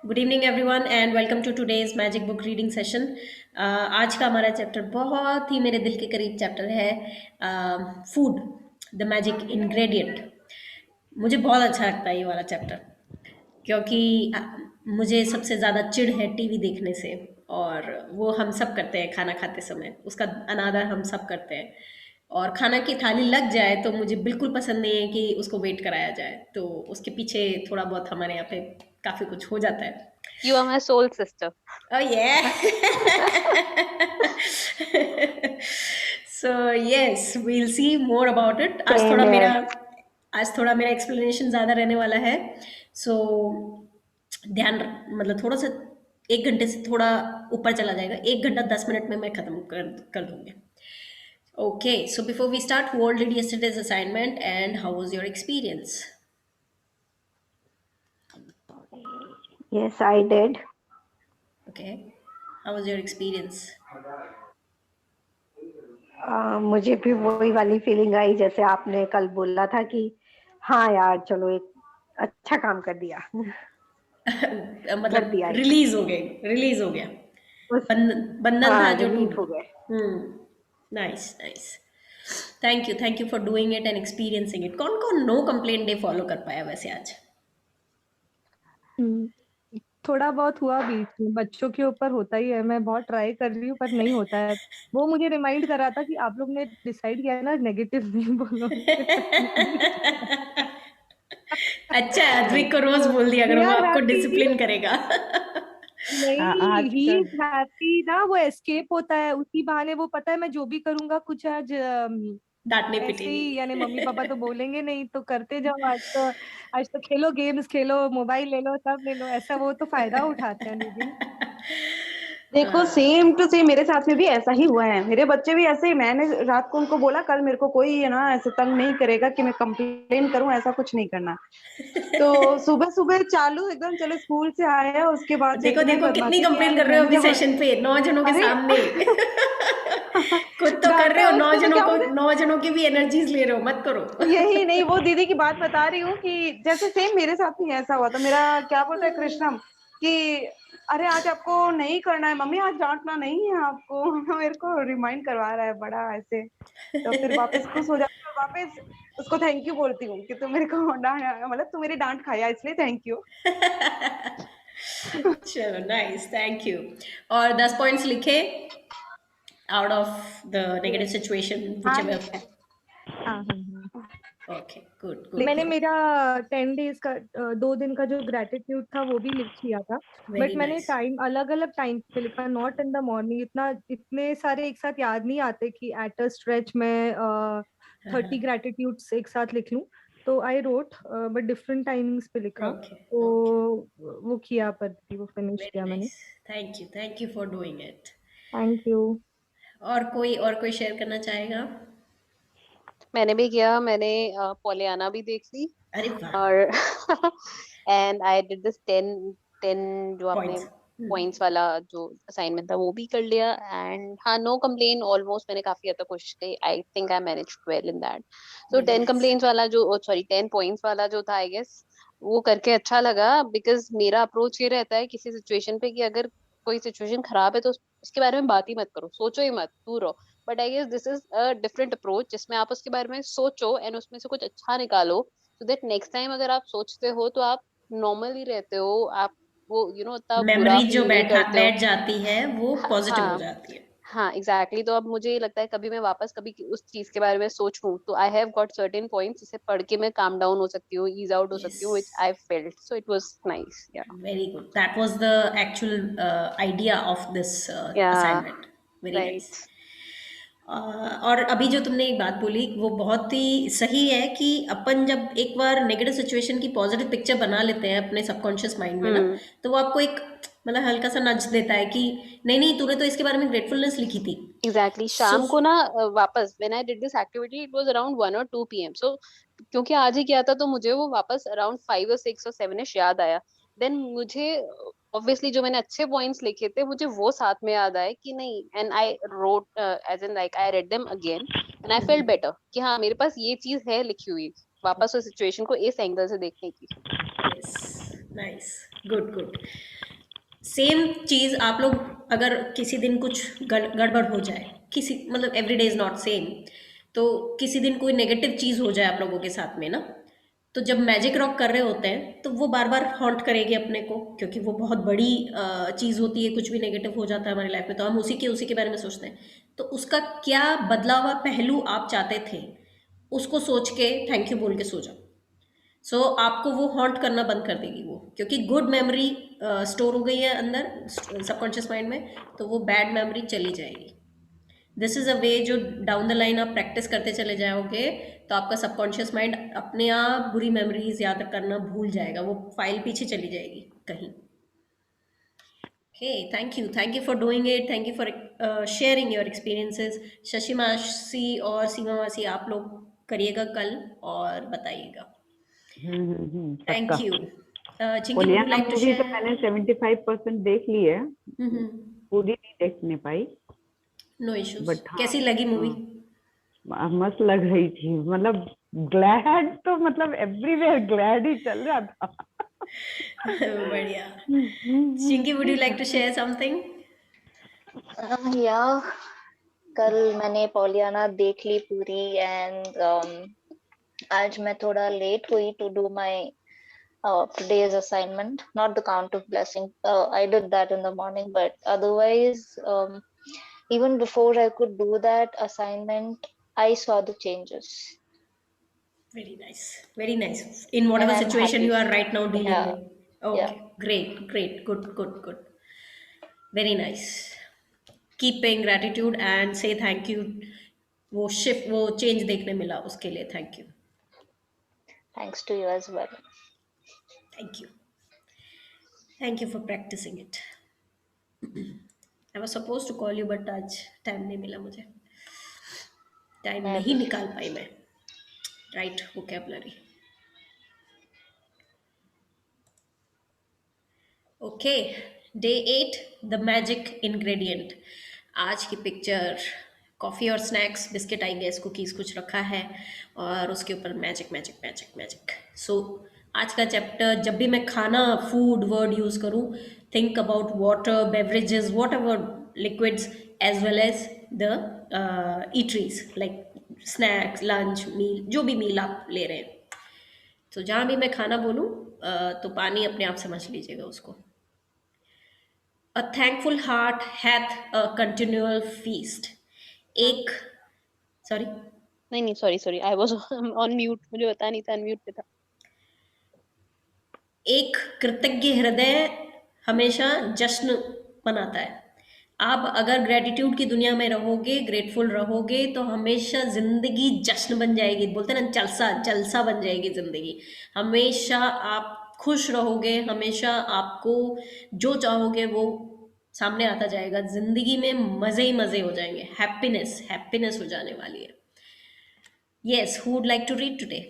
Good evening everyone and welcome to today's magic book reading session. आज का हमारा chapter बहुत ही मेरे दिल के करीब चैप्टर है। Food, the magic ingredient. मुझे बहुत अच्छा लगता है ये वाला चैप्टर, क्योंकि मुझे सबसे ज़्यादा चिढ़ है टीवी देखने से। और वो हम सब करते हैं खाना खाते समय, उसका अनादर हम सब करते हैं। और खाना की थाली लग जाए तो मुझे बिल्कुल पसंद नहीं है कि उसको वेट कराया जाए, तो उसके पीछे थोड़ा बहुत हमारे यहाँ पे काफ़ी कुछ हो जाता है। You are my soul sister. Oh yeah. So yes, we'll see more about it. Same है। आज थोड़ा मेरा एक्सप्लेनेशन ज़्यादा रहने वाला है। सो ध्यान मतलब थोड़ा सा 1 घंटे से थोड़ा ऊपर चला जाएगा। 1 घंटा 10 मिनट में मैं खत्म कर दूंगी। Okay, so before we start, who all did yesterday's assignment and how was your experience? Yes, I did. Okay, how was your experience? मुझे भी वही वाली फीलिंग आई जैसे आपने कल बोला था कि हाँ यार चलो एक अच्छा काम कर दिया। कर मतलब दिया एक रिलीज हो गया। उस बंधन था हाँ जो रिलीज टूट। हो गए। Nice nice. Thank you for doing it and experiencing it. कौन कौन नो कंप्लेंट डे फॉलो कर पाया वैसे आज? हम्म, थोड़ा बहुत हुआ बीच में, बच्चों के ऊपर होता ही है। मैं बहुत ट्राई कर रही हूँ पर नहीं होता है। वो मुझे रिमाइंड कर रहा था कि आप लोग ने डिसाइड किया है ना, नेगेटिव नहीं बोलोगे अच्छा, अद्विक को रोज तो बोल दिया दे करो, वो आर आपको हैप्पी। डिसिप्लिन करेगा। नहीं, आज ही तो इज हैप्पी ना, वो एस्केप होता है उसी बहाने। वो पता है मैं जो भी करूंगा कुछ आज डांटने ऐसे पिटेगी। ही, यानी मम्मी पापा तो बोलेंगे नहीं तो करते जाओ। आज तो खेलो, गेम्स खेलो, मोबाइल ले लो, सब ले लो, ऐसा। वो तो फायदा उठाते हैं लेकिन। देखो, सेम टू सेम मेरे साथ में भी ऐसा ही हुआ है। मेरे बच्चे भी ऐसे ही, मैंने रात को उनको बोला कल मेरे को कोई है ना ऐसे तंग नहीं करेगा कि मैं कंप्लेन करूं, ऐसा कुछ नहीं करना। तो सुबह सुबह चालू एकदम, चलो स्कूल से आया उसके बाद से देखो इतनी देखो कितनी बदमाशी किया कंप्लेन कर फिर रहे हो मैंने अभी जब सेशन पे 9 जनों के अरे सामने। खुद तो कर रहे डांटा हो, नौ उसको तो जनों क्या को, बोलते, 9 जनों की भी एनर्जीज ले रहे हो, मत करो। यही नहीं, वो दीदी की बात बता रही हूँ कि जैसे सेम मेरे साथ भी ऐसा हुआ था। मेरा क्या बोलता है कृष्णम कि अरे आज आपको नहीं करना है मम्मी, आज डांटना नहीं है आपको। मेरे को रिमाइंड करवा रहा है बड़ा ऐसे। तो फिर वापस खुश हो जाती हूँ और वापस उसको थैंक यू बोलती हूँ कि तू मेरे को डांट, मतलब तू मेरी डांट खाया इसलिए थैंक यू। चलो नाइस, थैंक यू। और 10 पॉइंट्स लिखे out of the negative situation हाँ व्हिचएवर। हाँ हाँ। ओके, गुड गुड मैंने गुड। मेरा 10 डेज का 2 दिन का जो ग्रेटिट्यूड था वो भी लिख लिया था। वेरी बट मैंने नाइस। टाइम अलग अलग टाइम पे लिखा, नॉट इन द मॉर्निंग। इतने सारे एक साथ याद नहीं आते कि एट अ स्ट्रेच में 30 ग्रेटिट्यूड्स एक साथ लिख लूं। तो I wrote, but different timings पे लिखा। ओके तो ओके, वो किया, पर वो फिनिश वेरी किया मैंने। Nice. Thank you for doing it. Thank you. और कोई शेयर करना चाहेगा? मैंने भी किया, मैंने पोलियाना भी देख ली। अरे वाह। और एंड आई डिड दिस 10 जो आपने पॉइंट्स। पॉइंट्स वाला जो असाइनमेंट था वो भी कर लिया। एंड हाँ, नो कंप्लेन, ऑलमोस्ट मैंने काफी हद तक कोशिश की। I think I manage well in that. So very 10 nice. Complains वाला जो, सॉरी 10 पॉइंट्स वाला जो था, आई गेस वो करके अच्छा लगा। बिकॉज मेरा अप्रोच ये रहता है किसी सिचुएशन पे कि अगर कोई सिचुएशन खराब है तो उसके बारे में बात ही मत करो, सोचो ही मत, दूर रहो। But I guess this is a different approach जिसमें आप उसके बारे में सोचो एंड उसमें से कुछ अच्छा निकालो, सो दैट नेक्स्ट टाइम अगर आप सोचते हो तो आप नॉर्मली रहते हो, आप वो इतना बुरा मेमोरी जो फील नहीं करते हो। बैठ जाती है वो पॉजिटिव हो हाँ जाती है। हाँ, एग्जैक्टली। तो अब मुझे ये लगता है कभी मैं वापस कभी उस चीज के बारे में सोचूं तो I have got certain points जिसे पढ़ के मैं काम डाउन हो सकती हूँ, ईज आउट हो यस, सकती हूँ, which I felt, so it was nice. Yeah very good. That was the actual idea of this yeah assignment. Very nice. Right. और अभी जो तुमने एक बात बोली वो बहुत ही सही है कि अपन जब एक बार नेगेटिव सिचुएशन की पॉजिटिव पिक्चर बना लेते हैं अपने सबकॉन्शियस माइंड में ना, हम्म, तो वो आपको एक मतलब हल्का सा नज देता है कि नहीं नहीं, तूने तो इसके बारे में ग्रेटफुलनेस लिखी थी। एग्जैक्टली। सो शाम को ना वापस when I did this activity it was around 1 और 2 PM। सो क्योंकि आज ही किया था तो मुझे वो वापस अराउंड 5 और 6 और 7 याद आया। देन मुझे ऑब्वियसली जो मैंने अच्छे पॉइंट्स लिखे थे मुझे वो साथ में याद आए कि नहीं, and I wrote as in like I read them again and I felt better कि हाँ मेरे पास ये चीज है लिखी हुई, वापस उस सिचुएशन को इस एंगल से देखने की। Yes, nice, good good. Same चीज़ आप लोग, अगर किसी दिन कुछ गड़बड़ हो जाए, किसी मतलब every day is not same, तो किसी दिन कोई नेगेटिव चीज़ हो जाए आप लोगों के साथ में ना, तो जब मैजिक रॉक कर रहे होते हैं तो वो बार बार हॉन्ट करेगी अपने को, क्योंकि वो बहुत बड़ी चीज़ होती है। कुछ भी नेगेटिव हो जाता है हमारी लाइफ में तो हम उसी के बारे में सोचते हैं। तो उसका क्या बदला हुआ पहलू आप चाहते थे, उसको सोच के थैंक यू बोल के सो जाओ। सो आपको वो हॉन्ट करना बंद कर देगी वो, क्योंकि गुड मेमोरी स्टोर हो गई है अंदर सबकॉन्शियस माइंड में, तो वो बैड मेमोरी चली जाएगी। दिस इज़ अ वे जो डाउन द लाइन आप प्रैक्टिस करते चले जाओगे तो आपका सबकॉन्शियस माइंड अपने आप बुरी मेमोरीज याद करना भूल जाएगा, वो फाइल पीछे चली जाएगी कहीं। Okay, thank you for doing it, thank you for sharing your experiences. Shashi मासी और सीमा मासी आप लोग करिएगा कल और बताइएगा। थैंक पक्का। You. Chinki, would you Pollyanna like to movie तो शेयर? मैंने 75% देख ली है, पूरी नहीं देखने पाई, नो इश्यूज। बट हाँ कैसी लगी मूवी? मस्त लग रही थी। मतलब ग्लैड तो मतलब एवरीवेयर ग्लैड ही चल रहा था। बढ़िया। Chinki, would you like to share something? या कल मैंने पॉलियाना देख ली पूरी एंड आज मैं थोड़ा लेट हुई to do my today's assignment, not the count of blessing. I did that in the morning, but otherwise, even before I could do that assignment, I saw the changes, Very nice, very nice. In and whatever I'm situation happy. you are right now dealing Yeah, with. yeah. Okay, great, good. Very nice. Keep paying gratitude and say thank you. वो shift, वो change देखने मिला, उसके लिए thank you. Thanks to you as well. Thank you. Thank you for practicing it. I was supposed to call you, but आज time नहीं मिला मुझे. टाइम मैं नहीं भी निकाल पाई मैं. Right vocabulary. Okay, day 8, the magic ingredient. आज की पिक्चर कॉफ़ी और snacks, biscuit I guess, cookies कुछ रखा है और उसके ऊपर magic magic magic magic. So आज का चैप्टर, जब भी मैं खाना फूड वर्ड यूज़ करूँ, think about water, beverages, whatever liquids, as well as the eateries like snacks, lunch, meal, जो भी मील आप ले रहे हैं। तो जहाँ भी मैं खाना बोलूँ तो पानी अपने आप समझ लीजिएगा उसको। A thankful heart hath a continual feast. एक, सॉरी, नहीं sorry, I was on mute, मुझे पता नहीं था अनम्यूट पे था। एक कृतज्ञ हृदय हमेशा जश्न मनाता है। आप अगर ग्रेटिट्यूड की दुनिया में रहोगे, ग्रेटफुल रहोगे, तो हमेशा जिंदगी जश्न बन जाएगी। बोलते हैं ना, जलसा जलसा बन जाएगी जिंदगी। हमेशा आप खुश रहोगे, हमेशा आपको जो चाहोगे वो सामने आता जाएगा। जिंदगी में मजे ही मजे हो जाएंगे, हैप्पीनेस हैप्पीनेस हो जाने वाली है। Yes, who would like to read today?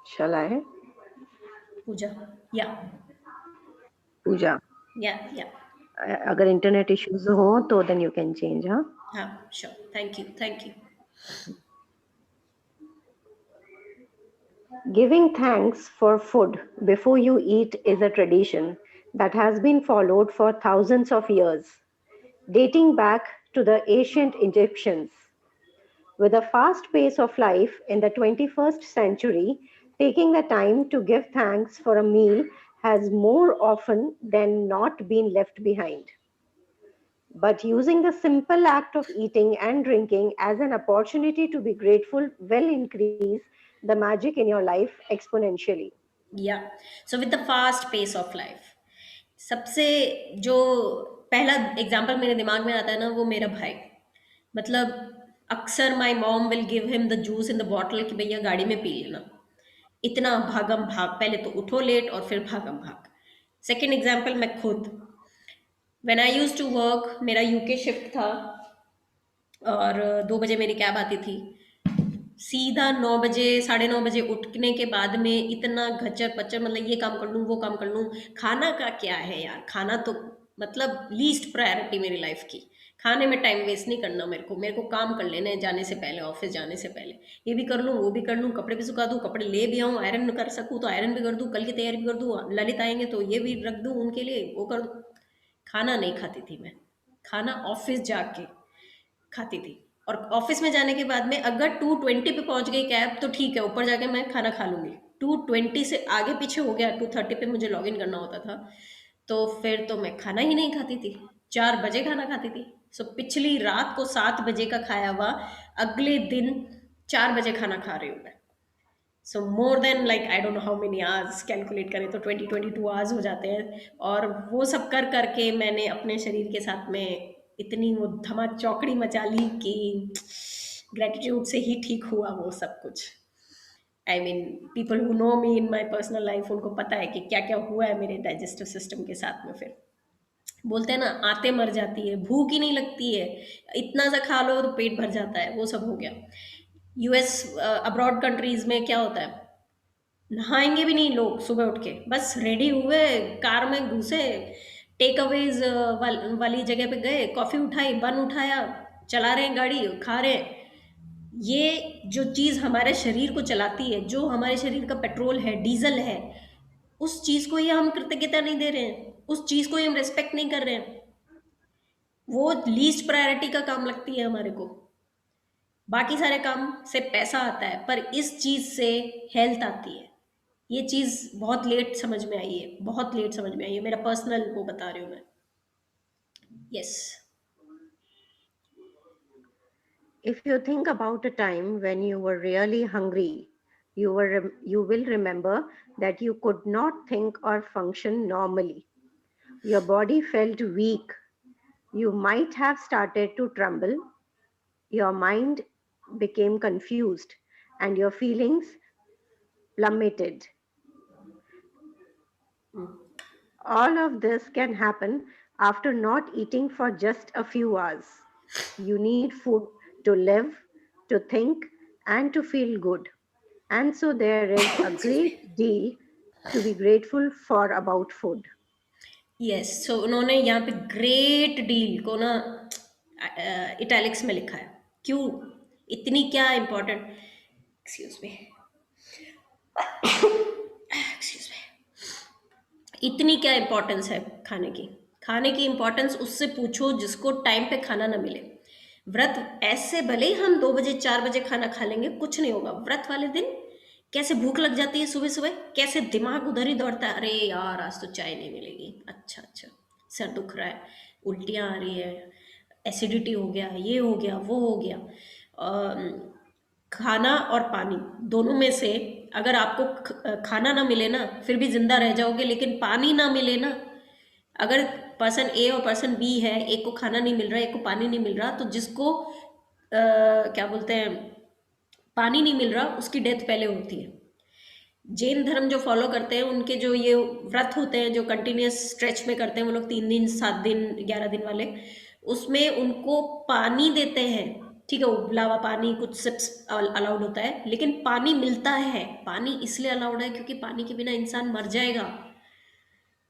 Shall I? Pooja, या पूजा, या अगर इंटरनेट इश्यूज हो तो then you can change, हाँ? हाँ, sure, thank you. Giving thanks for food before you eat is a tradition that has been followed for thousands of years, dating back to the ancient Egyptians. With a fast pace of life in the 21st century, taking the time to give thanks for a meal has more often than not been left behind. But using the simple act of eating and drinking as an opportunity to be grateful will increase the magic in your life exponentially. Yeah so with the fast pace of life, सबसे जो पहला example मेरे दिमाग में आता है ना, वो मेरा भाई। मतलब अक्सर my mom will give him the juice in the bottle कि भैया गाड़ी में पी लेना। इतना भागम भाग, पहले तो उठो लेट और फिर भागम भाग। सेकेंड एग्जाम्पल, मैं खुद, when I used to work, मेरा यूके शिफ्ट था और 2 बजे मेरी कैब आती थी। सीधा 9 बजे, 9:30 बजे उठने के बाद में इतना घचर पचर, मतलब ये काम कर लूँ, वो काम कर लूँ। खाना का क्या है यार, खाना तो मतलब लीस्ट प्रायोरिटी मेरी लाइफ की। खाने में टाइम वेस्ट नहीं करना मेरे को काम कर लेने हैं जाने से पहले, ऑफिस जाने से पहले। ये भी कर लूँ, वो भी कर लूँ, कपड़े भी सुखा दूँ, कपड़े ले भी आऊँ, आयरन कर सकूँ तो आयरन भी कर दूँ, कल की तैयारी भी कर दूँ, ललित आएंगे तो ये भी रख दूँ उनके लिए, वो कर दूँ। खाना नहीं खाती थी मैं, खाना ऑफिस जाके खाती थी। और ऑफिस में जाने के बाद में अगर 2:20 पे पहुंच गई कैब तो ठीक है, ऊपर जाके मैं खाना खा लूंगी। 2:20 से आगे पीछे हो गया, 2:30 पे मुझे लॉग इन करना होता था, तो फिर तो मैं खाना ही नहीं खाती थी, 4 बजे खाना खाती थी। सो पिछली रात को 7 बजे का खाया हुआ अगले दिन 4 बजे खाना खा रही हूँ मैं। So more than like I don't know how many hours, calculate करें तो 22 आवर्स हो जाते हैं। और वो सब कर करके मैंने अपने शरीर के साथ में इतनी वो धमा चौकड़ी मचा ली कि ग्रेटिट्यूड से ही ठीक हुआ वो सब कुछ। I mean people who know me in my personal life, उनको पता है कि क्या क्या हुआ है मेरे डाइजेस्टिव सिस्टम के साथ में। फिर बोलते हैं ना, आते मर जाती है, भूख ही नहीं लगती है, इतना सा खा लो तो पेट भर जाता है, वो सब हो गया। यूएस अब्रॉड कंट्रीज में क्या होता है, नहाएंगे भी नहीं लोग, सुबह उठ के बस रेडी हुए, कार में घुसे, टेक अवेज वाली जगह पे गए, कॉफी उठाई, बन उठाया, चला रहे हैं गाड़ी, खा रहे हैं। ये जो चीज हमारे शरीर को चलाती है, जो हमारे शरीर का पेट्रोल है, डीजल है, उस चीज को ही हम कृतज्ञता नहीं दे रहे हैं, उस चीज को ही हम रिस्पेक्ट नहीं कर रहे हैं। वो लीस्ट प्रायोरिटी का काम लगती है हमारे को। बाकी सारे काम से पैसा आता है, पर इस चीज से हेल्थ आती है। ये चीज बहुत लेट समझ में आई है, बहुत लेट समझ में आई है, मेरा पर्सनल वो बता रही हूँ मैं। Yes. If you think about a time when you were really hungry, you will remember that you could not think or function normally. Your body felt weak. You might have started to tremble. Your mind became confused and your feelings plummeted. All of this can happen after not eating for just a few hours. You need food to live, to think, and to feel good. And so there is a great deal to be grateful for about food. Yes, so उन्होंने यहाँ पे great deal को ना italics में लिखा है। क्यों, इतनी क्या important, excuse me, excuse me, इतनी क्या इम्पोर्टेंस है खाने की। खाने की इम्पोर्टेंस उससे पूछो जिसको टाइम पे खाना ना मिले। व्रत ऐसे भले ही हम 2 बजे 4 बजे खाना खा लेंगे, कुछ नहीं होगा। व्रत वाले दिन कैसे भूख लग जाती है सुबह सुबह, कैसे दिमाग उधर ही दौड़ता है, अरे यार आज तो चाय नहीं मिलेगी, अच्छा अच्छा, सर दुख रहा है, उल्टियाँ आ रही है, एसिडिटी हो गया, ये हो गया, वो हो गया। खाना और पानी दोनों में से अगर आपको खाना ना मिले ना, फिर भी जिंदा रह जाओगे, लेकिन पानी ना मिले ना, अगर पर्सन ए और पर्सन बी है, एक को खाना नहीं मिल रहा, एक को पानी नहीं मिल रहा, तो जिसको क्या बोलते हैं, पानी नहीं मिल रहा, उसकी डेथ पहले होती है। जैन धर्म जो फॉलो करते हैं, उनके जो ये व्रत होते हैं जो कंटिन्यूस स्ट्रेच में करते हैं वो लोग, 3 दिन 7 दिन 11 दिन वाले, उसमें उनको पानी देते हैं, ठीक है, उबला हुआ पानी, कुछ सिप्स अलाउड होता है, लेकिन पानी मिलता है। पानी इसलिए अलाउड है क्योंकि पानी के बिना इंसान मर जाएगा।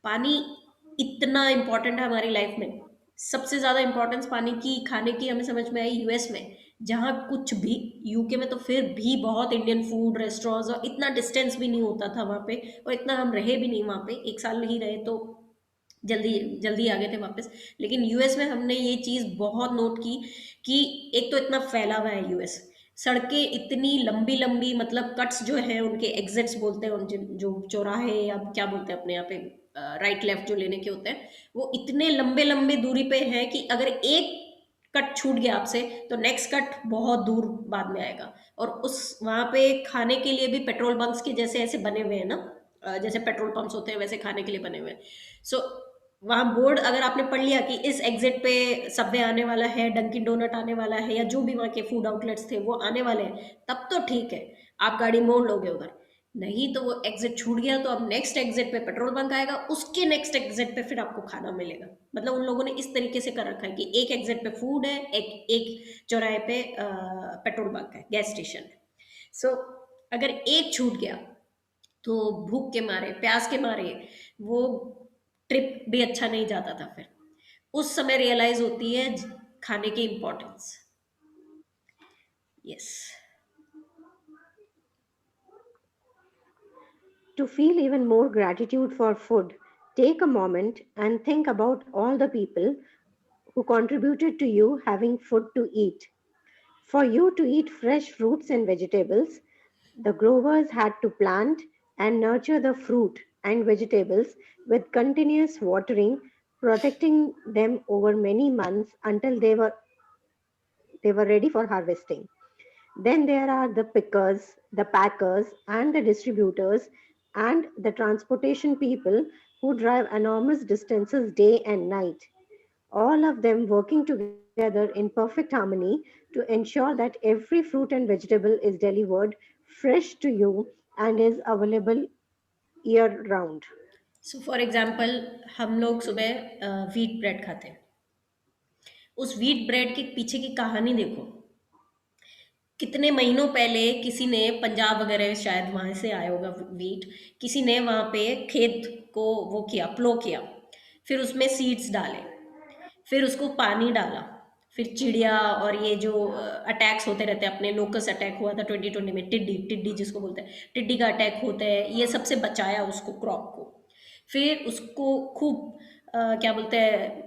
पानी इतना इम्पोर्टेंट है हमारी लाइफ में। सबसे ज़्यादा इम्पोर्टेंस पानी की खाने की हमें समझ में आई यूएस में, जहाँ कुछ भी, यूके में तो फिर भी बहुत इंडियन फूड रेस्टोरेंट्स, और इतना डिस्टेंस भी नहीं होता था वहाँ पे, और इतना हम रहे भी नहीं वहाँ पे, 1 साल ही रहे तो जल्दी जल्दी आ गए थे वापस। लेकिन यूएस में हमने ये चीज़ बहुत नोट की कि एक तो इतना फैला हुआ है यूएस, सड़कें इतनी लंबी लंबी, मतलब कट्स जो है उनके, एग्जिट्स बोलते हैं उन जो चौराहे या क्या बोलते हैं अपने यहाँ पे, राइट लेफ्ट जो लेने के होते हैं, वो इतने लंबे लंबे दूरी पे हैं कि अगर एक कट छूट गया आपसे तो नेक्स्ट कट बहुत दूर बाद में आएगा। और उस वहाँ पे खाने के लिए भी पेट्रोल बंक्स के जैसे ऐसे बने हुए हैं ना, जैसे पेट्रोल पंप्स होते हैं वैसे खाने के लिए बने हुए हैं। सो वहाँ बोर्ड अगर आपने पढ़ लिया कि इस एग्जिट पे सबवे आने वाला है, डंकिन डोनट आने वाला है, या जो भी वहाँ के फूड आउटलेट्स थे वो आने वाले हैं, तब तो ठीक है, आप गाड़ी मोड़ लोगे उधर। नहीं तो वो एग्जिट छूट गया तो अब नेक्स्ट एग्जिट पे पेट्रोल बंक आएगा, उसके नेक्स्ट एग्जिट पे फिर आपको खाना मिलेगा। मतलब उन लोगों ने इस तरीके से कर रखा है कि एक एग्जिट पे फूड है, एक चौराहे पे पेट्रोल बंक है, गैस स्टेशन है। सो अगर एक छूट गया तो भूख के मारे, प्यास के मारे वो ट्रिप भी अच्छा नहीं जाता था। फिर उस समय रियलाइज होती है खाने की importance. Yes. To feel even more gratitude for food, take a moment and think about all the people who contributed to you having food to eat. For you to eat fresh fruits and vegetables, the growers had to plant and nurture the fruit and vegetables with continuous watering, protecting them over many months until they were ready for harvesting. Then there are the pickers, the packers, and the distributors, and the transportation people who drive enormous distances day and night. All of them working together in perfect harmony to ensure that every fruit and vegetable is delivered fresh to you and is available year round. So for example, हम लोग सुबह wheat bread खाते हैं। उस wheat bread के पीछे की कहानी देखो। कितने महीनों पहले किसी ने, पंजाब वगैरह शायद वहाँ से आया होगा व्हीट, किसी ने वहाँ पे खेत को वो किया, प्लो किया, फिर उसमें सीड्स डाले, फिर उसको पानी डाला, फिर चिड़िया और ये जो अटैक्स होते रहते हैं, अपने लोकस अटैक हुआ था 2020 में, टिड्डी टिड्डी जिसको बोलते हैं, टिड्डी का अटैक होता है, ये सबसे बचाया उसको, क्रॉप को। फिर उसको खूब क्या बोलते हैं,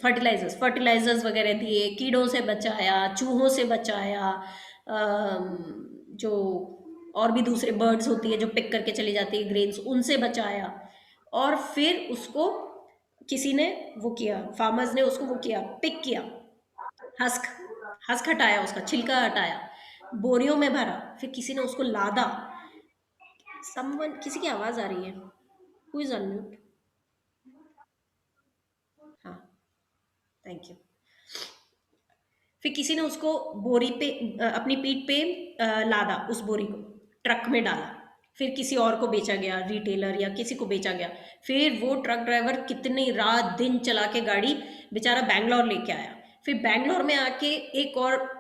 फर्टिलाइजर्स वगैरह दिए, कीड़ों से बचाया, चूहों से बचाया, जो और भी दूसरे बर्ड्स होती है जो पिक करके चली जाती है ग्रेन्स, उनसे बचाया। और फिर उसको किसी ने वो किया, फार्मर्स ने उसको वो किया, पिक किया, हस्क हस्क हटाया, उसका छिलका हटाया, बोरियों में भरा, फिर किसी ने उसको लादा। समवन, किसी की आवाज आ रही है, हु इज अनम्यूट? हाँ, थैंक यू। फिर किसी ने उसको बोरी पे अपनी पीठ पे लादा, उस बोरी को ट्रक में डाला, फिर किसी और को बेचा गया, रिटेलर या किसी को बेचा गया। फिर वो ट्रक ड्राइवर कितनी रात दिन चला के गाड़ी बेचारा बैंगलोर लेके आया, फिर बैंगलोर में आके एक और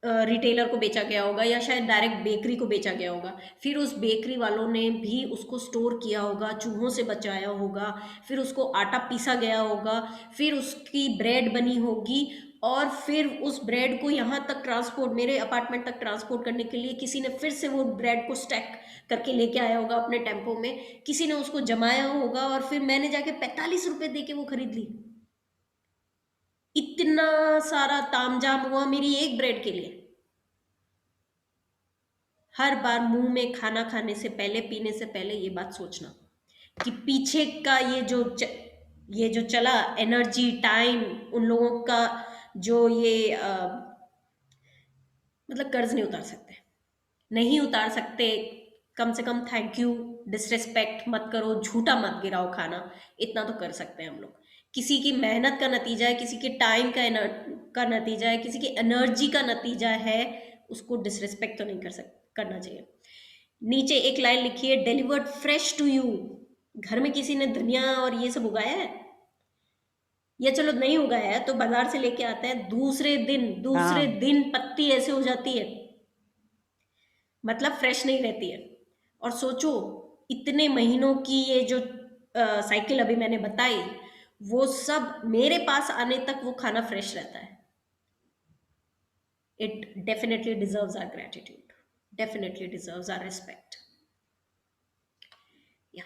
रिटेलर को बेचा गया होगा, या शायद डायरेक्ट बेकरी को बेचा गया होगा। फिर उस बेकरी वालों ने भी उसको स्टोर किया होगा, चूहों से बचाया होगा, फिर उसको आटा पीसा गया होगा, फिर उसकी ब्रेड बनी होगी, और फिर उस ब्रेड को यहाँ तक ट्रांसपोर्ट, मेरे अपार्टमेंट तक ट्रांसपोर्ट करने के लिए किसी ने फिर से वो ब्रेड को स्टैक करके लेके आया होगा अपने टेम्पो में, किसी ने उसको जमाया होगा, और फिर मैंने जाके 45 रुपए दे के वो खरीद ली। इतना सारा तामझाम हुआ मेरी एक ब्रेड के लिए। हर बार मुंह में खाना खाने से पहले, पीने से पहले ये बात सोचना कि पीछे का ये जो चला एनर्जी, टाइम, उन लोगों का जो ये मतलब कर्ज नहीं उतार सकते, नहीं उतार सकते। कम से कम थैंक यू, डिसरिस्पेक्ट मत करो, झूठा मत गिराओ खाना, इतना तो कर सकते हैं हम लोग। किसी की मेहनत का नतीजा है, किसी के टाइम का नतीजा है, किसी की एनर्जी का नतीजा है, उसको डिसरिस्पेक्ट तो नहीं करना चाहिए। नीचे एक लाइन लिखी है, डिलीवर्ड फ्रेश टू यू। घर में किसी ने धनिया और ये सब उगाया है, या चलो नहीं उगाया है तो बाजार से लेके आता है, दूसरे हाँ दिन पत्ती ऐसे हो जाती है, मतलब फ्रेश नहीं रहती है। और सोचो, इतने महीनों की ये जो साइकिल अभी मैंने बताई, वो सब मेरे पास आने तक वो खाना फ्रेश रहता है। It definitely deserves our gratitude, definitely deserves our respect. Yeah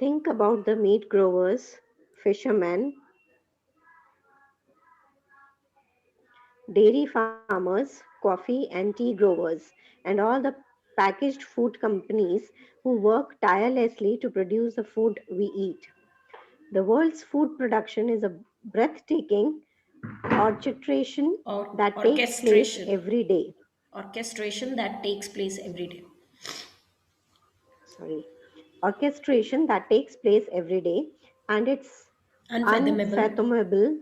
Think about the meat growers, fishermen, dairy farmers, coffee and tea growers, and all the packaged food companies who work tirelessly to produce the food we eat. The world's food production is a breathtaking orchestration or that takes place orchestration every day. orchestration that takes place every day. Sorry. Orchestration that takes place every day, and it's Unfathomable. unfathomable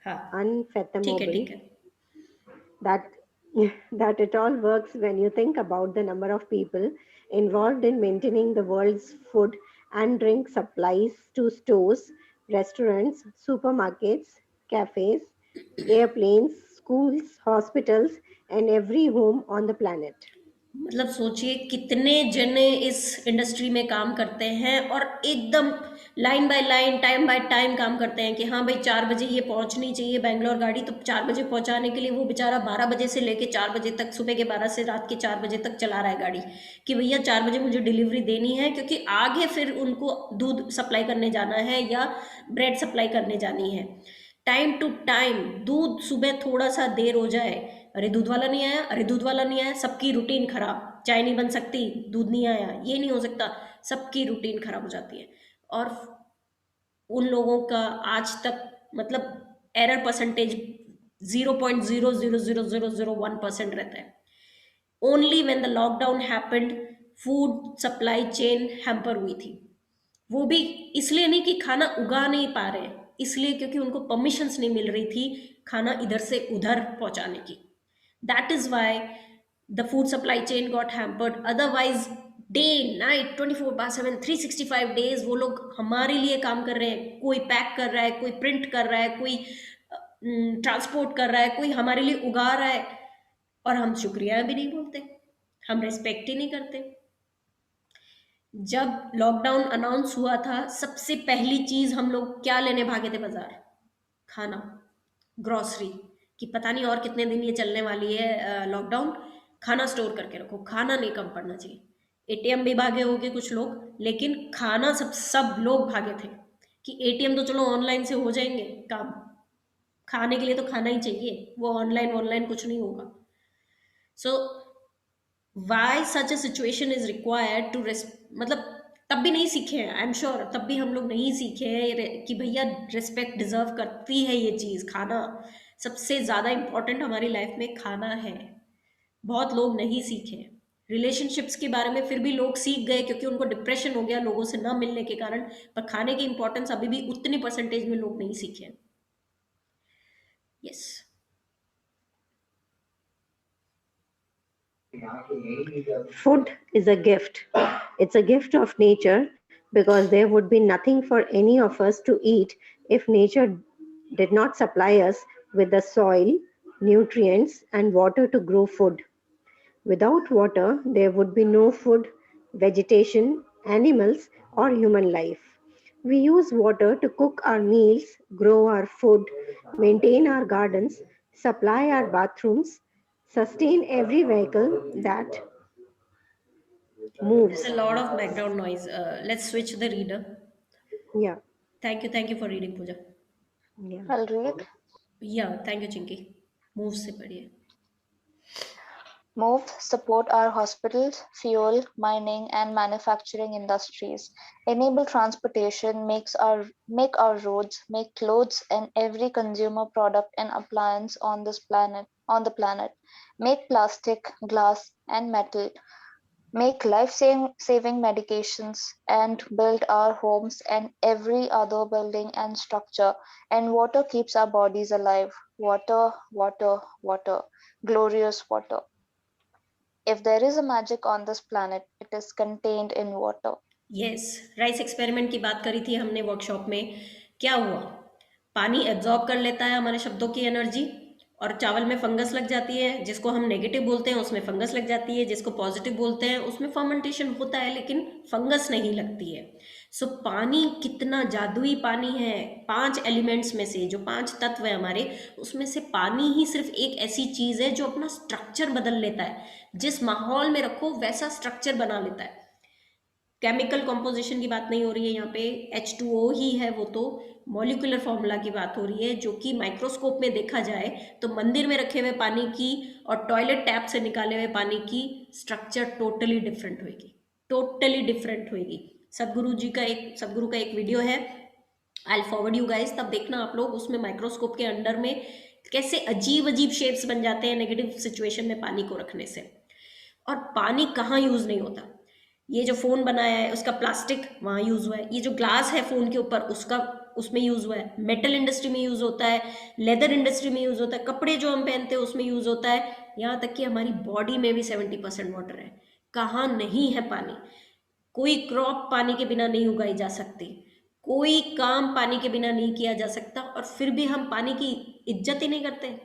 हाँ, ठीक है unfathomable ठीक है। that that it all works when you think about the number of people involved in maintaining the world's food and drink supplies to stores, restaurants, supermarkets, cafes, airplanes, schools, hospitals, and every home on the planet. मतलब सोचिए कितने जने इस industry में काम करते हैं और एकदम line by line time by time काम करते हैं कि हाँ भाई 4 बजे ये पहुंचनी चाहिए बैंगलोर गाड़ी, तो 4 बजे पहुंचाने के लिए वो बेचारा 12 बजे से लेके 4 बजे तक, सुबह के 12 से रात के 4 बजे तक चला रहा है गाड़ी कि भैया 4 बजे मुझे डिलीवरी देनी है, क्योंकि आगे फिर उनको दूध सप्लाई करने जाना है या ब्रेड सप्लाई करने जानी है। टाइम टू टाइम दूध, सुबह थोड़ा सा देर हो जाए, अरे दूध वाला नहीं आया, अरे दूध वाला नहीं आया, सबकी रूटीन खराब, चाय नहीं बन सकती, दूध नहीं आया, ये नहीं हो सकता, सबकी रूटीन खराब हो जाती है। और उन लोगों का आज तक मतलब एरर परसेंटेज 0.0000001% रहता है। Only when the lockdown happened food supply chain hamper हुई थी। वो भी इसलिए नहीं कि खाना उगा नहीं पा रहे, इसलिए क्योंकि उनको परमिशंस नहीं मिल रही थी खाना इधर से उधर पहुंचाने की। That is why the food supply chain got hampered. Otherwise day night 24/7 365 days वो लोग हमारे लिए काम कर रहे हैं। कोई पैक कर रहा है, कोई प्रिंट कर रहा है, कोई ट्रांसपोर्ट कर रहा है, कोई हमारे लिए उगा रहा है, और हम शुक्रिया भी नहीं बोलते, हम रिस्पेक्ट ही नहीं करते। जब लॉकडाउन अनाउंस हुआ था, सबसे पहली चीज हम लोग क्या लेने भागे थे बाजार? खाना, ग्रोसरी, कि पता नहीं और कितने दिन ये चलने वाली है लॉकडाउन, खाना स्टोर करके रखो, खाना नहीं कम पड़ना चाहिए। एटीएम भी भागे होंगे कुछ लोग, लेकिन खाना सब लोग भागे थे कि एटीएम तो चलो ऑनलाइन से हो जाएंगे काम, खाने के लिए तो खाना ही चाहिए, वो ऑनलाइन ऑनलाइन कुछ नहीं होगा। So why such a situation is required to मतलब तब भी नहीं सीखे हैं, आई एम श्योर तब भी हम लोग नहीं सीखे हैं कि भैया रिस्पेक्ट डिजर्व करती है ये चीज़। खाना सबसे ज़्यादा इंपॉर्टेंट हमारी लाइफ में खाना है। बहुत लोग नहीं सीखे। रिलेशनशिप्स के बारे में फिर भी लोग सीख गए क्योंकि उनको डिप्रेशन हो गया लोगों से ना मिलने के कारण, पर खाने की इंपॉर्टेंस अभी भी उतनी परसेंटेज में लोग नहीं सीखे। Yes. Food is a gift. It's a gift of nature because there would be nothing for any of us to eat if nature did not supply us with the soil, nutrients, and water to grow food. Without water, there would be no food, vegetation, animals, or human life. We use water to cook our meals, grow our food, maintain our gardens, supply our bathrooms, sustain every vehicle that moves. There's a lot of background noise. Let's switch the reader. Yeah, Thank you for reading, Pooja. yeah. I'll read. Yeah, thank you, Chinky. Move से पढ़िए. Moved support our hospitals, fuel, mining, and manufacturing industries. Enable transportation, make our roads, make clothes, and every consumer product and appliance on the planet. Make plastic, glass, and metal. Make life-saving medications and build our homes and every other building and structure. And water keeps our bodies alive. Water, water, water. Glorious water. If there is a magic on this planet, it is contained in water. Yes, rice experiment की बात करी थी हमने workshop में। क्या हुआ? पानी absorb कर लेता है हमारे शब्दों की एनर्जी, और चावल में फंगस लग जाती है। जिसको हम नेगेटिव बोलते हैं उसमें फंगस लग जाती है, जिसको पॉजिटिव बोलते हैं उसमें फर्मेंटेशन होता है, लेकिन फंगस नहीं लगती है। सो पानी कितना जादुई पानी है। 5 एलिमेंट्स में से, जो 5 तत्व है हमारे, उसमें से पानी ही सिर्फ एक ऐसी चीज़ है जो अपना स्ट्रक्चर बदल लेता है। जिस माहौल में रखो वैसा स्ट्रक्चर बना लेता है। केमिकल कॉम्पोजिशन की बात नहीं हो रही है यहाँ पे, H2O ही है वो, तो मॉलिक्यूलर फॉर्मूला की बात हो रही है, जो कि माइक्रोस्कोप में देखा जाए तो मंदिर में रखे हुए पानी की और टॉयलेट टैप से निकाले हुए पानी की स्ट्रक्चर टोटली डिफरेंट होगी, टोटली डिफरेंट होगी। सदगुरु का एक वीडियो है, आई फॉरवर्ड यू गाइस, तब देखना आप लोग। उसमें माइक्रोस्कोप के अंडर में कैसे अजीब अजीब शेप्स बन जाते हैं नेगेटिव सिचुएशन में पानी को रखने से। और पानी कहाँ यूज नहीं होता? ये जो फोन बनाया है उसका प्लास्टिक वहाँ यूज हुआ है, ये जो ग्लास है फोन के ऊपर उसका उसमें यूज हुआ है, मेटल इंडस्ट्री में यूज होता है, लेदर इंडस्ट्री में यूज होता है, कपड़े जो हम पहनते हैं उसमें यूज होता है, यहाँ तक कि हमारी बॉडी में भी 70% वाटर है। कहाँ नहीं है पानी? कोई क्रॉप पानी के बिना नहीं उगाई जा सकती, कोई काम पानी के बिना नहीं किया जा सकता, और फिर भी हम पानी की इज्जत ही नहीं करते,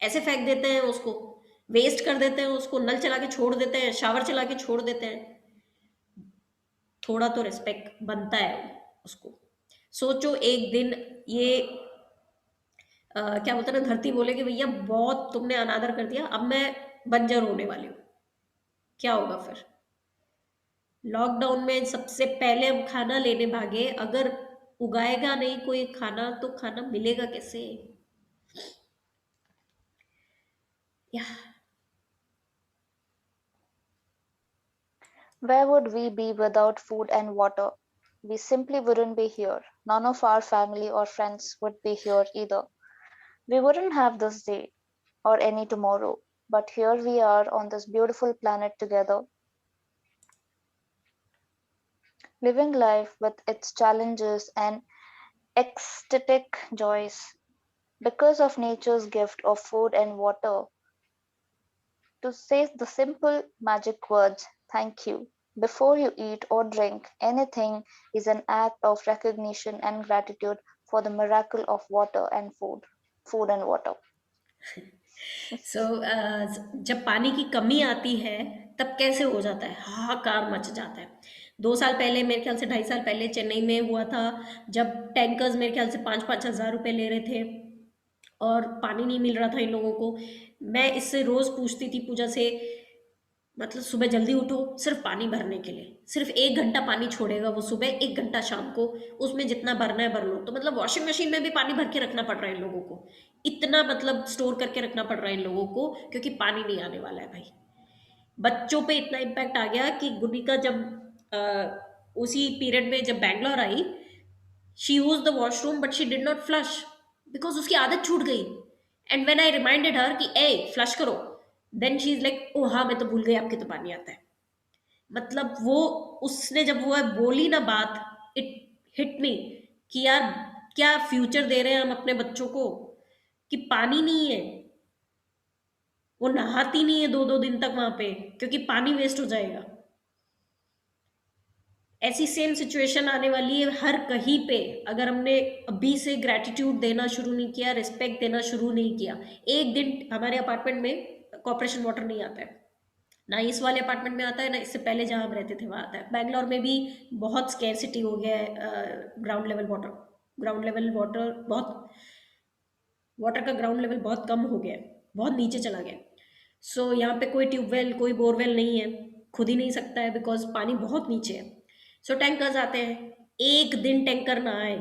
ऐसे फेंक देते हैं उसको। वेस्ट कर देते हैं उसको, नल चला के छोड़ देते हैं, शावर चला के छोड़ देते हैं। थोड़ा तो रिस्पेक्ट बनता है उसको। सोचो एक दिन ये क्या बोलते हैं ना, धरती बोले कि भैया बहुत तुमने अनादर कर दिया, अब मैं बंजर होने वाली हूँ, क्या होगा फिर? लॉकडाउन में सबसे पहले हम खाना लेने भागे, अगर उगाएगा नहीं कोई खाना तो खाना मिलेगा कैसे? या Where would we be without food and water? We simply wouldn't be here. None of our family or friends would be here either. We wouldn't have this day or any tomorrow. But here we are on this beautiful planet together, living life with its challenges and ecstatic joys. Because of nature's gift of food and water, to say the simple magic words, thank you, before you eat or drink anything is an act of recognition and gratitude for the miracle of water and food and water. सो जब पानी की कमी आती है तब कैसे हो जाता है, हाहाकार मच जाता है। 2 साल पहले, मेरे ख्याल से 2.5 साल पहले चेन्नई में हुआ था, जब टैंकर्स मेरे ख्याल से 5-5 हज़ार रुपये ले रहे थे और पानी नहीं मिल रहा था इन लोगों को। मैं इससे रोज़ पूछती थी पूजा से, मतलब सुबह जल्दी उठो सिर्फ पानी भरने के लिए, सिर्फ 1 घंटा पानी छोड़ेगा वो सुबह, 1 घंटा शाम को, उसमें जितना भरना है भर लो। तो मतलब वॉशिंग मशीन में भी पानी भर के रखना पड़ रहा है इन लोगों को, इतना मतलब स्टोर करके रखना पड़ रहा है इन लोगों को, क्योंकि पानी नहीं आने वाला है भाई। बच्चों पे इतना इम्पैक्ट आ गया कि गुनिका जब उसी पीरियड में जब बैंगलोर आई, she use the washroom but she did not flush, because उसकी आदत छूट गई। And when I reminded her कि ए फ्लश करो, then she is like oh हाँ मैं तो भूल गई आपके तो पानी आता है। मतलब वो, उसने जब वो बोली ना बात, इट हिट मी कि यार क्या फ्यूचर दे रहे हैं हम अपने बच्चों को, कि पानी नहीं है, वो नहाती नहीं है 2-2 दिन तक वहां पे क्योंकि पानी वेस्ट हो जाएगा। ऐसी सेम सिचुएशन आने वाली है हर कहीं पे, अगर हमने अभी से ग्रैटिट्यूड देना शुरू नहीं किया, रिस्पेक्ट देना शुरू नहीं किया। एक दिन हमारे अपार्टमेंट में कॉर्पोरेशन वाटर नहीं आता है, ना इस वाले अपार्टमेंट में आता है, ना इससे पहले जहाँ हम रहते थे वहाँ आता है। बैंगलोर में भी बहुत स्कैरसिटी हो गया है ground level water, ground level water बहुत, वाटर का ग्राउंड लेवल बहुत कम हो गया है, बहुत नीचे चला गया। सो यहाँ पे कोई ट्यूबवेल कोई बोरवेल नहीं है, खुद ही नहीं सकता है बिकॉज पानी बहुत नीचे है। सो टैंकर्स आते हैं, एक दिन टैंकर ना आए,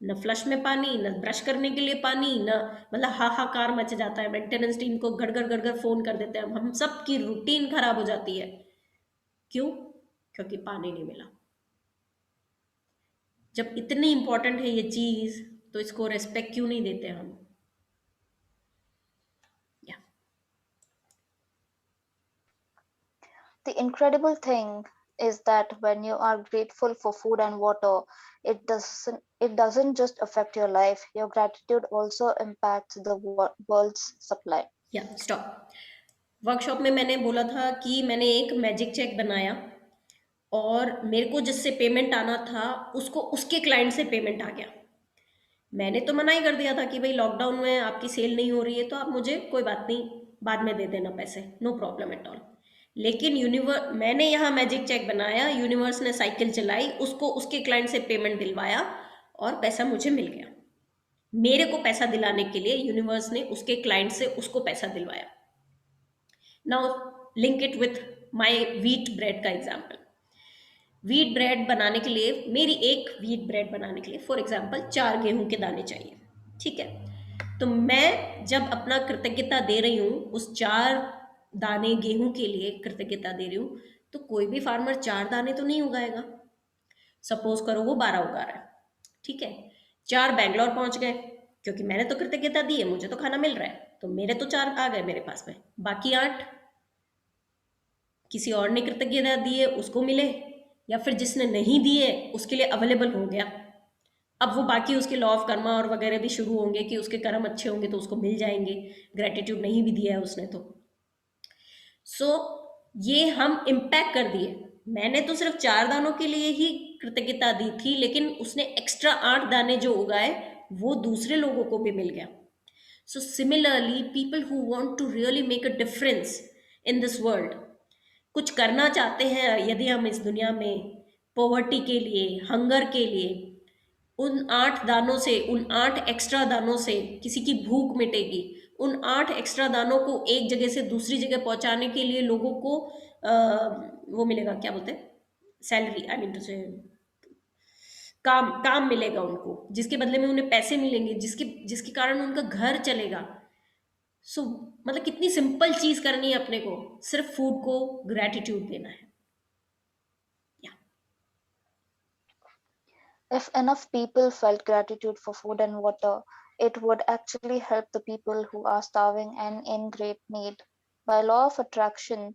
न फ्लश में पानी, न ब्रश करने के लिए पानी, न मतलब हाहाकार मच जाता है। मेंटेनेंस टीम को गड़गड़ गड़गड़ फोन कर देते हैं हम, सबकी रूटीन खराब हो जाती है। क्यों? क्योंकि पानी नहीं मिला। जब इतनी इंपॉर्टेंट है ये चीज, तो इसको रेस्पेक्ट क्यों नहीं देते हम? या The incredible thing is that when you are grateful for food and water, it doesn't just affect your life. Your gratitude also impacts the world's supply. या स्टॉप। वर्कशॉप में मैंने बोला था कि मैंने एक मैजिक चेक बनाया और मेरे को जिससे पेमेंट आना था उसको उसके क्लाइंट से पेमेंट आ गया। मैंने तो मना ही कर दिया था कि भाई लॉकडाउन में आपकी सेल नहीं हो रही है तो आप मुझे कोई बात नहीं बाद में दे देना पैसे, नो प्रॉब्लम एट ऑल। लेकिन मैंने यहाँ मैजिक चेक बनाया, यूनिवर्स ने साइकिल चलाई, उसको उसके क्लाइंट से पेमेंट दिलवाया और पैसा मुझे मिल गया। मेरे को पैसा दिलाने के लिए यूनिवर्स ने उसके क्लाइंट से उसको पैसा दिलवाया। Now link it with my wheat bread का एग्जाम्पल। व्हीट ब्रेड बनाने के लिए, मेरी एक व्हीट ब्रेड बनाने के लिए फॉर एग्जाम्पल 4 गेहूं के दाने चाहिए, ठीक है। तो मैं जब अपना कृतज्ञता दे रही हूँ, उस 4 दाने गेहूं के लिए कृतज्ञता दे रही हूँ, तो कोई भी फार्मर 4 दाने तो नहीं उगाएगा। सपोज करो वो 12 उगा रहा है, ठीक है। 4 बैंगलोर पहुंच गए क्योंकि मैंने तो कृतज्ञता दी है, मुझे तो खाना मिल रहा है, तो मेरे तो 4 आ गए मेरे पास में। बाकी 8 किसी और ने कृतज्ञता दी है उसको मिले, या फिर जिसने नहीं दिए उसके लिए अवेलेबल हो गया। अब वो बाकी उसके लॉ ऑफ कर्मा और वगैरह भी शुरू होंगे कि उसके कर्म अच्छे होंगे तो उसको मिल जाएंगे, ग्रेटिट्यूड नहीं भी दिया है उसने तो। सो ये हम इम्पैक्ट कर दिए। मैंने तो सिर्फ 4 दानों के लिए ही कृतज्ञता दी थी, लेकिन उसने एक्स्ट्रा 8 दाने जो उगाए वो दूसरे लोगों को भी मिल गया। So similarly, people who want to really make a difference in this world, कुछ करना चाहते हैं यदि हम इस दुनिया में, पॉवर्टी के लिए, हंगर के लिए, उन 8 दानों से, उन 8 एक्स्ट्रा दानों से किसी की भूख मिटेगी। उन 8 एक्स्ट्रा दानों को एक जगह से दूसरी जगह पहुंचाने के लिए लोगों को वो मिलेगा, क्या बोलते हैं, सैलरी, आई मीन टू से, काम काम मिलेगा उनको, जिसके बदले में उन्हें पैसे मिलेंगे, जिसके जिसके कारण उनका घर चलेगा। सो मतलब कितनी सिंपल चीज करनी है अपने को, सिर्फ फूड को ग्रेटिट्यूड देना है। If enough people felt gratitude for food and water, it would actually help the people who are starving and in great need. By law of attraction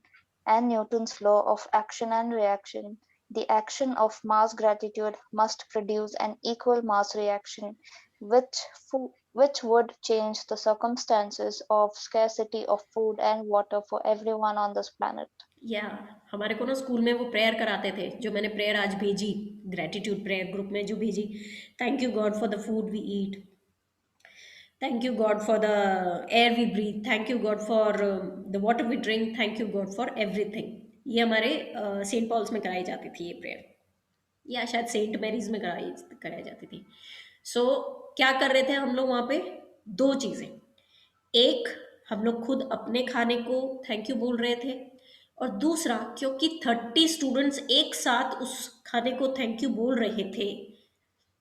and Newton's law of action and reaction, the action of mass gratitude must produce an equal mass reaction, which would change the circumstances of scarcity of food and water for everyone on this planet. या हमारे को ना school में वो prayer कराते थे, जो मैंने प्रेयर आज भेजी, ग्रेटिट्यूड प्रेयर ग्रुप में जो भेजी, thank you God for the food we eat, thank you God for the air we breathe, thank you God for the water we drink, thank you God for everything. ये हमारे Saint Paul's में कराई जाती थी ये prayer, या शायद Saint Mary's में कराई जाती थी। सो क्या कर रहे थे हम लोग वहाँ पे? 2 चीज़ें, एक हम लोग खुद अपने खाने को थैंक यू बोल रहे थे, और दूसरा क्योंकि 30 स्टूडेंट्स एक साथ उस खाने को थैंक यू बोल रहे थे,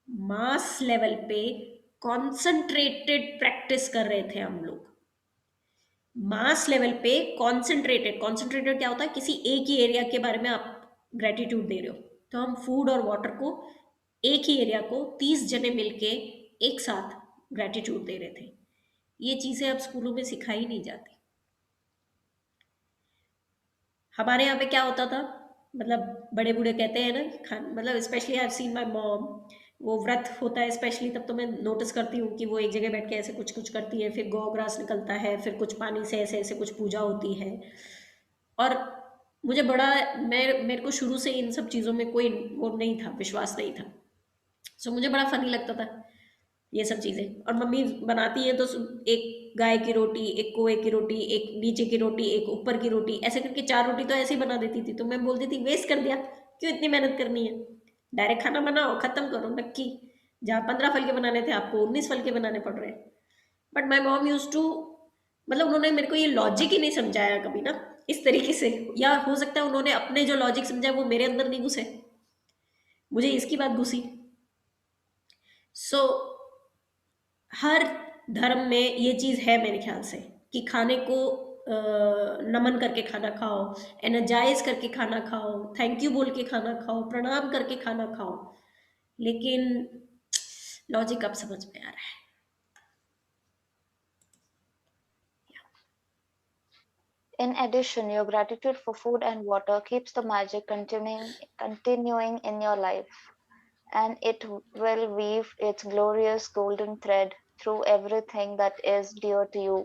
मास लेवल पे कॉन्सेंट्रेटेड प्रैक्टिस कर रहे थे हम लोग। मास लेवल पे कॉन्सेंट्रेटेड क्या होता है? किसी एक ही एरिया के बारे में आप ग्रेटिट्यूड दे रहे हो। तो हम फूड और वाटर को, एक ही एरिया को 30 जने मिलके एक साथ ग्रेटिट्यूड दे रहे थे। ये चीज़ें अब स्कूलों में सिखाई नहीं जाती। हमारे यहाँ पे क्या होता था, मतलब बड़े बूढ़े कहते हैं ना, मतलब specially I have seen my mom, वो व्रत होता है स्पेशली, तब तो मैं नोटिस करती हूँ कि वो एक जगह बैठ के ऐसे कुछ कुछ करती है, फिर गौ ग्रास निकलता है, फिर कुछ पानी से ऐसे ऐसे कुछ पूजा होती है। और मुझे बड़ा, मेरे को शुरू से इन सब चीज़ों में कोई वो नहीं था, विश्वास नहीं था। सो मुझे बड़ा फनी लगता था ये सब चीज़ें। और मम्मी बनाती है तो एक गाय की रोटी, एक कोए की रोटी, एक नीचे की रोटी, एक ऊपर की रोटी, ऐसे करके 4 रोटी तो ऐसे ही बना देती थी। तो मैं बोलती थी वेस्ट कर दिया, क्यों इतनी मेहनत करनी है, डायरेक्ट खाना बनाओ, खत्म करो नक्की। जहाँ 15 फल के बनाने थे आपको 19 फल के बनाने पड़ रहे हैं। But my mom use to, मतलब उन्होंने मेरे को ये लॉजिक ही नहीं समझाया कभी ना इस तरीके से, या हो सकता है उन्होंने अपने जो लॉजिक समझा वो मेरे अंदर नहीं घुसे, मुझे इसकी बात घुसी। सो हर धर्म में ये चीज़ है मेरे ख्याल से, कि खाने को नमन करके खाना खाओ, एनर्जाइज करके खाना खाओ, थैंक यू बोल के खाना खाओ, प्रणाम करके खाना खाओ। लेकिन लॉजिक अब समझ में आ रहा है। In addition, your gratitude for food and water keeps the magic continuing in your life, and it will weave its glorious golden thread through everything that is dear to you,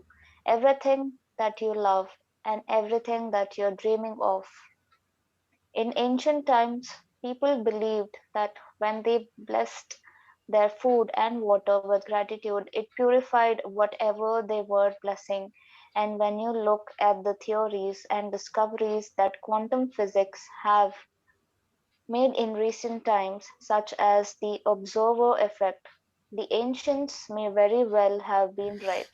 everything that you love, and everything that you're dreaming of. In ancient times, people believed that when they blessed their food and water with gratitude, it purified whatever they were blessing. And when you look at the theories and discoveries that quantum physics have made in recent times, such as the observer effect, the ancients may very well have been right.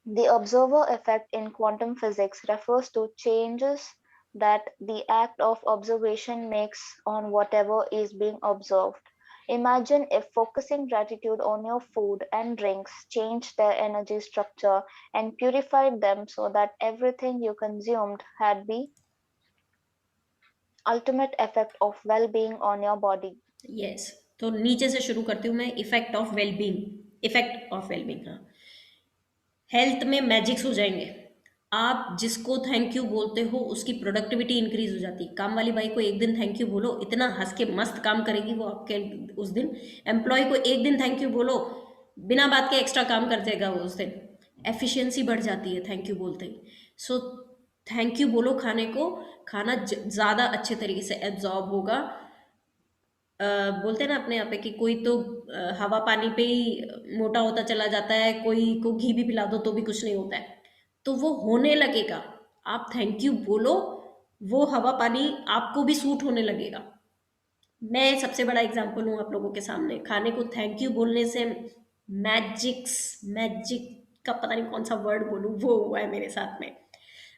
The observer effect in quantum physics refers to changes that the act of observation makes on whatever is being observed. Imagine if focusing gratitude on your food and drinks changed their energy structure and purified them so that everything you consumed had the ultimate effect of well-being on your body. Yes, तो नीचे से शुरू करती हूँ मैं। Effect of wellbeing, हाँ। Health में magics हो जाएंगे। आप जिसको थैंक यू बोलते हो उसकी प्रोडक्टिविटी इंक्रीज हो जाती है। काम वाली बाई को एक दिन थैंक यू बोलो, इतना हंस के मस्त काम करेगी वो आपके उस दिन। एम्प्लॉय को एक दिन थैंक यू बोलो, बिना बात के एक्स्ट्रा काम कर देगा वो उस दिन। एफिशिएंसी बढ़ जाती है थैंक यू बोलते ही। सो थैंक यू बोलो खाने को, खाना ज़्यादा अच्छे तरीके से एब्जॉर्ब होगा। बोलते हैं ना अपने यहाँ पे कि कोई तो हवा पानी पे ही मोटा होता चला जाता है, कोई को घी भी पिला दो तो भी कुछ नहीं होता है। तो वो होने लगेगा, आप थैंक यू बोलो, वो हवा पानी आपको भी सूट होने लगेगा। मैं सबसे बड़ा एग्जाम्पल हूँ आप लोगों के सामने, खाने को थैंक यू बोलने से मैजिक का पता नहीं कौन सा वर्ड बोलूँ, वो हुआ है मेरे साथ में।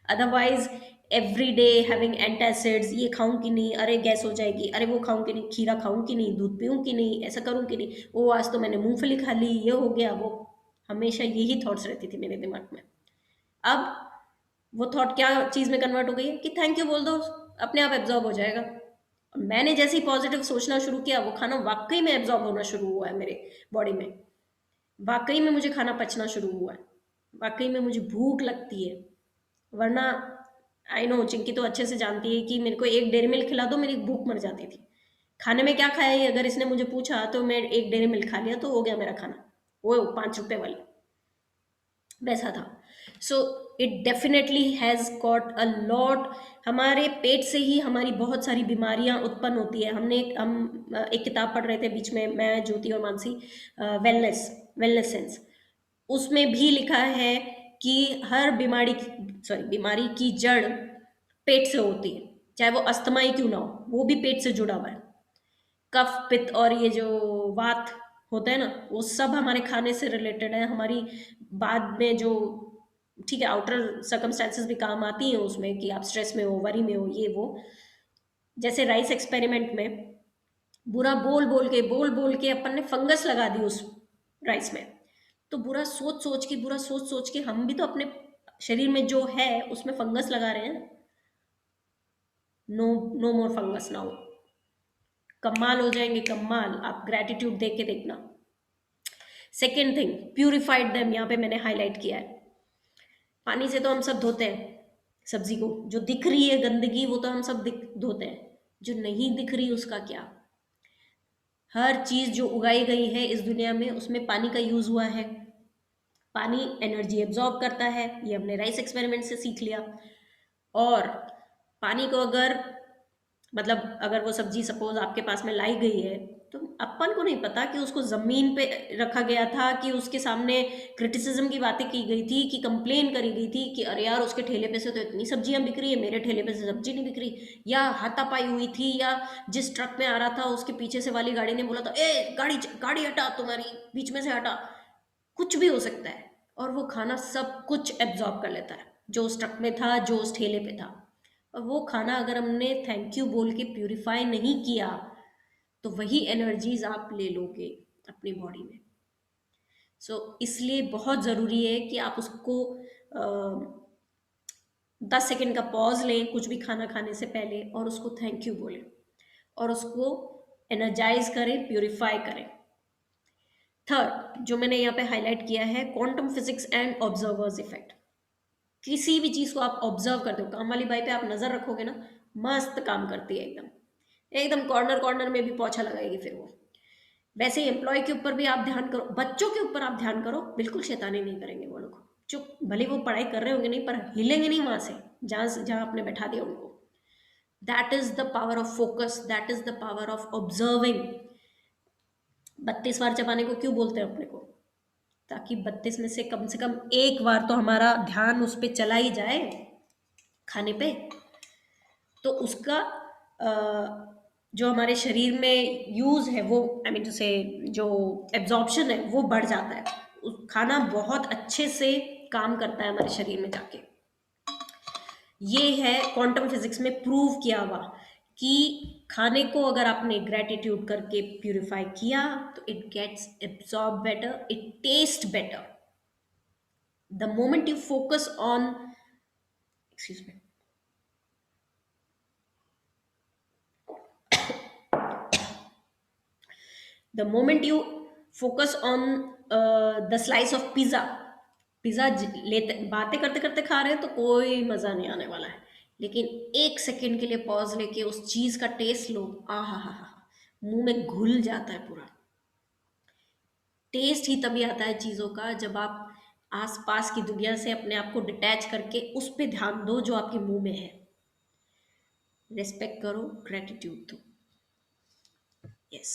Otherwise every day having antacids, ये खाऊं कि नहीं, अरे गैस हो जाएगी, अरे वो खाऊं कि नहीं, खीरा खाऊं कि नहीं, दूध पीऊं कि नहीं, ऐसा करूं कि नहीं, वो आज तो मैंने मूंगफली खा ली, ये हो गया वो। हमेशा यही थॉट्स रहती थी मेरे दिमाग में। अब वो थॉट क्या चीज़ में कन्वर्ट हो गई है कि थैंक यू बोल दो, अपने आप एब्जॉर्ब हो जाएगा। मैंने जैसे ही पॉजिटिव सोचना शुरू किया, वो खाना वाकई में एब्जॉर्ब होना शुरू हुआ है मेरे बॉडी में। वाकई में मुझे खाना पचना शुरू हुआ है, वाकई में मुझे भूख लगती है। वरना आई नो चिंकी तो अच्छे से जानती है कि मेरे को एक डेयरी मिल्क खिला दो, मेरी भूख मर जाती थी। खाने में क्या खाया है अगर इसने मुझे पूछा तो मैं एक डेयरी मिल्क खा लिया तो हो गया मेरा खाना, वो 5 रुपए वाली, वैसा था। So it definitely has got a lot. हमारे पेट से ही हमारी बहुत सारी बीमारियां उत्पन्न होती है। हम एक किताब पढ़ रहे थे बीच में, मैं, ज्योति और मानसी, वेलनेस वेलनेस सेंस, उसमें भी लिखा है कि हर बीमारी की जड़ पेट से होती है, चाहे वो अस्थमा ही क्यों ना हो, वो भी पेट से जुड़ा हुआ है। कफ पित्त और ये जो वात होता है ना, वो सब हमारे खाने से रिलेटेड है। हमारी बाद में जो, ठीक है, आउटर सर्कमस्टेंसेस भी काम आती हैं उसमें कि आप स्ट्रेस में हो, वरी में हो, ये वो। जैसे राइस एक्सपेरिमेंट में बुरा बोल बोल के अपन ने फंगस लगा दी उस राइस में। तो बुरा सोच सोच के हम भी तो अपने शरीर में जो है उसमें फंगस लगा रहे हैं। नो, नो मोर फंगस नाउ। कमाल हो जाएंगे, कमाल। आप ग्रेटिट्यूड देख के देखना। सेकेंड थिंग, प्यूरिफाइड देम, यहाँ पे मैंने हाईलाइट किया है। पानी से तो हम सब धोते हैं सब्जी को, जो दिख रही है गंदगी वो तो हम सब धोते हैं, जो नहीं दिख रही उसका क्या। हर चीज जो उगाई गई है इस दुनिया में उसमें पानी का यूज हुआ है। पानी एनर्जी एब्जॉर्ब करता है, ये हमने राइस एक्सपेरिमेंट से सीख लिया। और पानी को अगर, मतलब अगर वो सब्जी सपोज आपके पास में लाई गई है, तो अपन को नहीं पता कि उसको जमीन पे रखा गया था, कि उसके सामने क्रिटिसिज्म की बातें की गई थी, कि कंप्लेन करी गई थी कि अरे यार उसके ठेले पे से तो इतनी सब्जियां बिक रही है, मेरे ठेले पे से सब्जी नहीं बिक रही, या हाथापाई हुई थी, या जिस ट्रक में आ रहा था उसके पीछे से वाली गाड़ी ने बोला था ए गाड़ी गाड़ी हटा, तुम्हारी बीच में से हटा। कुछ भी हो सकता है, और वो खाना सब कुछ एब्जॉर्ब कर लेता है जो उस ट्रक में था, जो उस ठेले पे था। और वो खाना अगर हमने थैंक यू बोल के प्यूरिफाई नहीं किया, तो वही एनर्जीज आप ले लोगे अपनी बॉडी में। सो इसलिए बहुत ज़रूरी है कि आप उसको 10 सेकेंड का पॉज लें कुछ भी खाना खाने से पहले, और उसको थैंक यू बोलें, और उसको एनर्जाइज करें, प्यूरिफाई करें। थर्ड जो मैंने यहाँ पे हाईलाइट किया है, quantum physics and observers effect. किसी भी चीज़ को आप ऑब्जर्व करते हो, काम वाली बाई पे आप नज़र रखोगे ना, मस्त काम करती है एकदम, एकदम कॉर्नर कॉर्नर में भी पोछा लगाएगी फिर वो। वैसे ही एम्प्लॉय के ऊपर भी आप ध्यान करो, बच्चों के ऊपर आप ध्यान करो, बिल्कुल शैतानी नहीं करेंगे वो लोग। चुप, भले वो पढ़ाई कर रहे होंगे नहीं, पर हिलेंगे नहीं वहां से जहाँ आपने बैठा दिया उनको। That is the power of focus, that is the power of observing. 32 बार चबाने को क्यों बोलते हैं अपने को? ताकि 32 में से कम एक बार तो हमारा ध्यान उस पर चला ही जाए, खाने पे। तो उसका जो हमारे शरीर में यूज है वो, आई मीन जैसे जो एब्जॉर्प्शन है वो बढ़ जाता है। खाना बहुत अच्छे से काम करता है हमारे शरीर में जाके। ये है क्वांटम फिजिक्स में प्रूव किया हुआ कि खाने को अगर आपने ग्रेटिट्यूड करके प्यूरिफाई किया तो it gets absorb better, it taste better. The moment you focus on, excuse me, the moment you focus on the slice of pizza लेते बातें करते करते खा रहे हैं तो कोई मजा नहीं आने वाला है। लेकिन 1 सेकेंड के लिए पॉज लेके उस चीज का टेस्ट लो, आ हा, मुंह में घुल जाता है पूरा। टेस्ट ही तभी आता है चीजों का जब आप आसपास की दुनिया से अपने आप को डिटैच करके उस पर ध्यान दो जो आपके मुंह में है। रेस्पेक्ट करो, ग्रेटिट्यूड दो। Yes.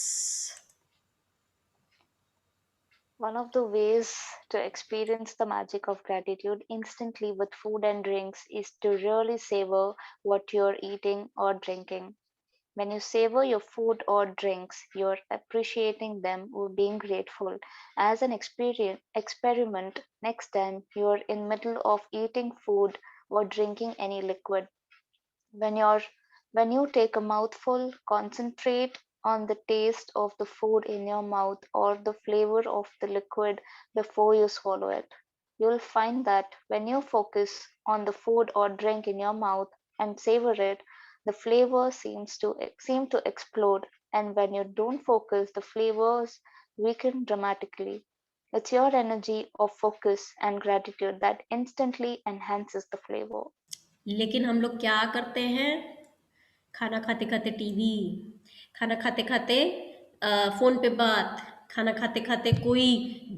One of the ways to experience the magic of gratitude instantly with food and drinks is to really savor what you're eating or drinking. When you savor your food or drinks, you're appreciating them or being grateful. As an experiment, next time you're in middle of eating food or drinking any liquid, when you're when you take a mouthful, concentrate on the taste of the food in your mouth or the flavor of the liquid before you swallow it. You'll find that when you focus on the food or drink in your mouth and savor it, the flavor seem to explode, and when you don't focus, the flavors weaken dramatically. It's your energy of focus and gratitude that instantly enhances the flavor. लेकिन हम लोग क्या करते हैं? खाना खाते खाते TV, खाना खाते खाते फोन पे बात, खाना खाते खाते कोई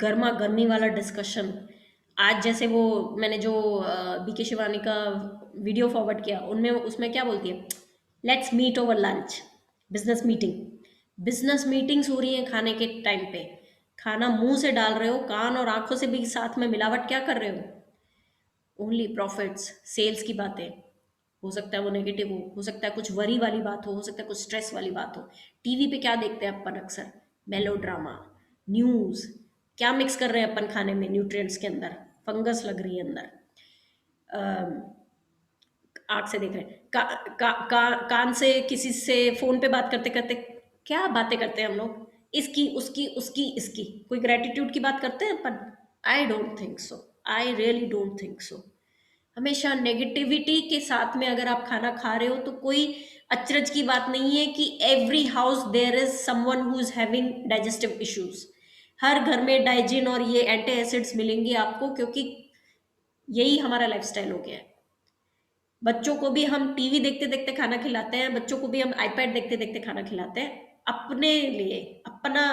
गर्मा गर्मी वाला डिस्कशन। आज जैसे वो मैंने जो बीके शिवानी का वीडियो फॉरवर्ड किया, उनमें उसमें क्या बोलती है, let's meet over lunch, business meeting. Business meetings हो रही हैं खाने के टाइम पे, खाना मुंह से डाल रहे हो, कान और आंखों से भी साथ में मिलावट क्या कर रहे हो? ओनली प्रॉफिट्स, सेल्स की बातें। हो सकता है वो नेगेटिव हो सकता है कुछ वरी वाली बात हो सकता है कुछ स्ट्रेस वाली बात हो। टीवी पे क्या देखते हैं अपन अक्सर? मेलो ड्रामा, न्यूज़। क्या मिक्स कर रहे हैं अपन खाने में? न्यूट्रिएंट्स के अंदर फंगस लग रही है अंदर। आँख से देख रहे हैं, कान से किसी से फ़ोन पे बात करते करते क्या बातें करते हैं हम लोग? इसकी उसकी उसकी इसकी। कोई ग्रेटिट्यूड की बात करते हैं अपन? I don't think so, I really don't think so. हमेशा नेगेटिविटी के साथ में अगर आप खाना खा रहे हो तो कोई अचरज की बात नहीं है कि every house there is someone who is having digestive issues. हर घर में डाइजिन और ये एंटी एसिड्स मिलेंगे आपको, क्योंकि यही हमारा लाइफस्टाइल हो गया है। बच्चों को भी हम टीवी देखते देखते खाना खिलाते हैं, बच्चों को भी हम आईपैड देखते देखते खाना खिलाते हैं, अपने लिए, अपना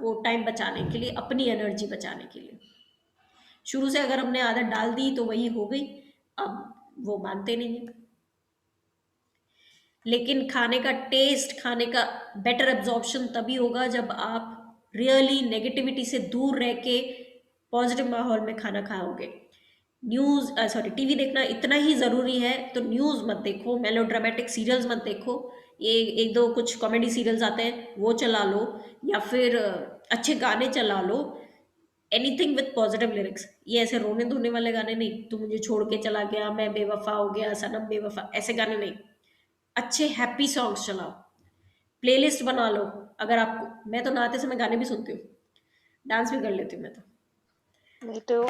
वो टाइम बचाने के लिए, अपनी एनर्जी बचाने के लिए। शुरू से अगर हमने आदत डाल दी तो वही हो गई, अब वो मानते नहीं है। लेकिन खाने का टेस्ट, खाने का बेटर एब्जॉर्प्शन तभी होगा जब आप रियली नेगेटिविटी से दूर रह के पॉजिटिव माहौल में खाना खाओगे। न्यूज़ टीवी देखना इतना ही ज़रूरी है तो न्यूज़ मत देखो, मेलोड्रामेटिक सीरियल्स मत देखो। ये एक दो कुछ कॉमेडी सीरियल्स आते हैं वो चला लो, या फिर अच्छे गाने चला लो, एनीथिंग विथ पॉजिटिव लिरिक्स। ये ऐसे रोने धोने वाले गाने नहीं, तू मुझे छोड़ के चला गया, मैं बेवफा हो गया, सनम बेवफा, ऐसे गाने नहीं। अच्छे हैप्पी सॉन्ग्स चलाओ, प्लेलिस्ट बना लो। अगर आपको, मैं तो नहाते समय गाने भी सुनती हूँ, डांस भी कर लेती हूँ मैं तो। Me too.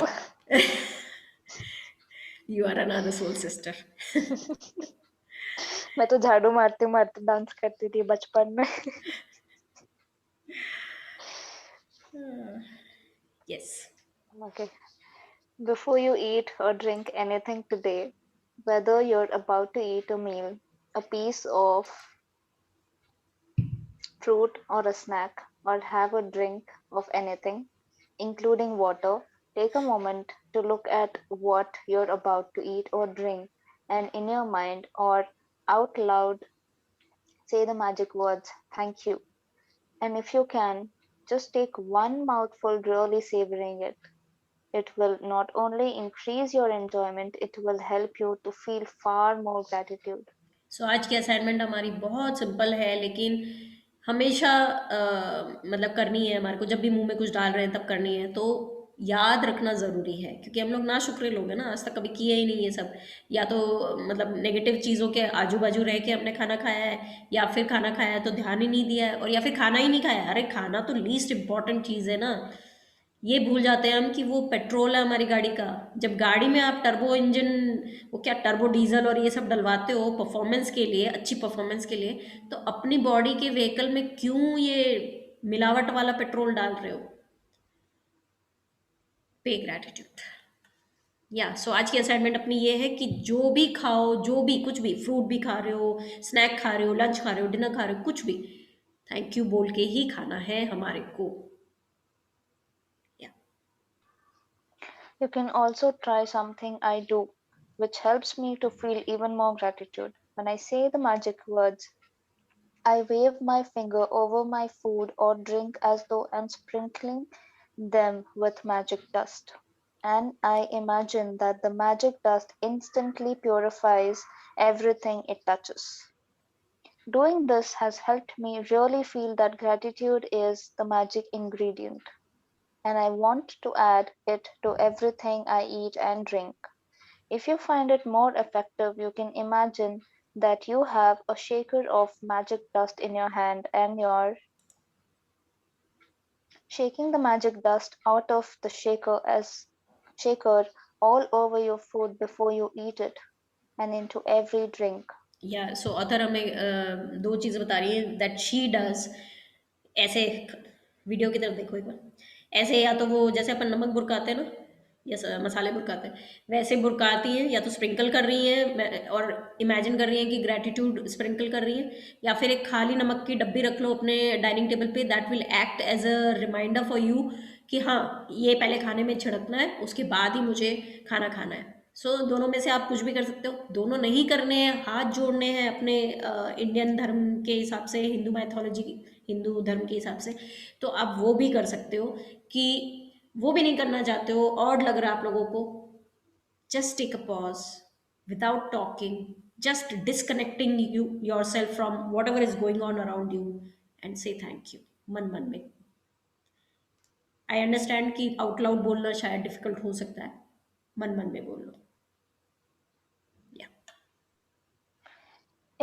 You are another soul sister. मैं तो झाड़ू मारते मारते डांस करती थी बचपन में। Yes. Okay. Before you eat or drink anything today, whether you're about to eat a meal, a piece of fruit or a snack, or have a drink of anything, including water, take a moment to look at what you're about to eat or drink, and in your mind or out loud, say the magic words, thank you. And if you can, just take one mouthful, really savoring it. It will not only increase your enjoyment, it will help you to feel far more gratitude. सो आज की assignment हमारी बहुत simple है, लेकिन हमेशा मतलब करनी है हमारे को। जब भी मुंह में कुछ डाल रहे हैं तब करनी है, तो याद रखना ज़रूरी है, क्योंकि हम लोग ना शुक्रे लोग हैं ना, आज तक कभी किए ही नहीं ये सब। या तो मतलब नेगेटिव चीज़ों के आजू बाजू रह के हमने खाना खाया है, या फिर खाना खाया है तो ध्यान ही नहीं दिया है, और या फिर खाना ही नहीं खाया। अरे खाना तो लीस्ट इम्पॉर्टेंट चीज़ है ना। ये भूल जाते हैं हम कि वो पेट्रोल है हमारी गाड़ी का। जब गाड़ी में आप टर्बो इंजन, वो क्या टर्बो डीजल और ये सब डलवाते हो परफॉर्मेंस के लिए, अच्छी परफॉर्मेंस के लिए, तो अपनी बॉडी के व्हीकल में क्यों ये मिलावट वाला पेट्रोल डाल रहे हो? पे ग्रैटिट्यूड। या सो आज की असाइनमेंट अपनी ये है कि जो भी खाओ, जो भी कुछ भी, फ्रूट भी खा रहे हो, स्नैक खा रहे हो, लंच खा रहे हो, डिनर खा रहे हो, कुछ भी थैंक यू बोल के ही खाना है हमारे को। You can also try something I do, which helps me to feel even more gratitude. When I say the magic words, I wave my finger over my food or drink as though I'm sprinkling them with magic dust. And I imagine that the magic dust instantly purifies everything it touches. Doing this has helped me really feel that gratitude is the magic ingredient, and I want to add it to everything I eat and drink. If you find it more effective, you can imagine that you have a shaker of magic dust in your hand and you're shaking the magic dust out of the shaker all over your food before you eat it and into every drink. या सो author हमें दो चीज़ें बता रही है that she does. ऐसे video की तरफ देखो एक बार। ऐसे या तो वो जैसे अपन नमक बुरकाते हैं ना, या मसाले बुरकाते हैं, वैसे बुरकाती हैं, या तो स्प्रिंकल कर रही हैं और इमेजिन कर रही हैं कि ग्रेटिट्यूड स्प्रिंकल कर रही हैं, या फिर एक खाली नमक की डब्बी रख लो अपने डाइनिंग टेबल पे, that will act as a reminder for you कि हाँ, ये पहले खाने में छिड़कना है, उसके बाद ही मुझे खाना खाना है। सो दोनों में से आप कुछ भी कर सकते हो। दोनों नहीं करने हैं, हाथ जोड़ने हैं अपने इंडियन धर्म के हिसाब से, हिंदू मैथोलॉजी, हिंदू धर्म के हिसाब से, तो आप वो भी कर सकते हो। कि वो भी नहीं करना चाहते हो, और लग रहा है आप लोगों को, just take a pause without talking, just disconnecting yourself from whatever is going on around you, and say thank you मन मन में। आई अंडरस्टैंड कि आउट लाउड बोलना शायद डिफिकल्ट हो सकता है, मन मन में बोल लो।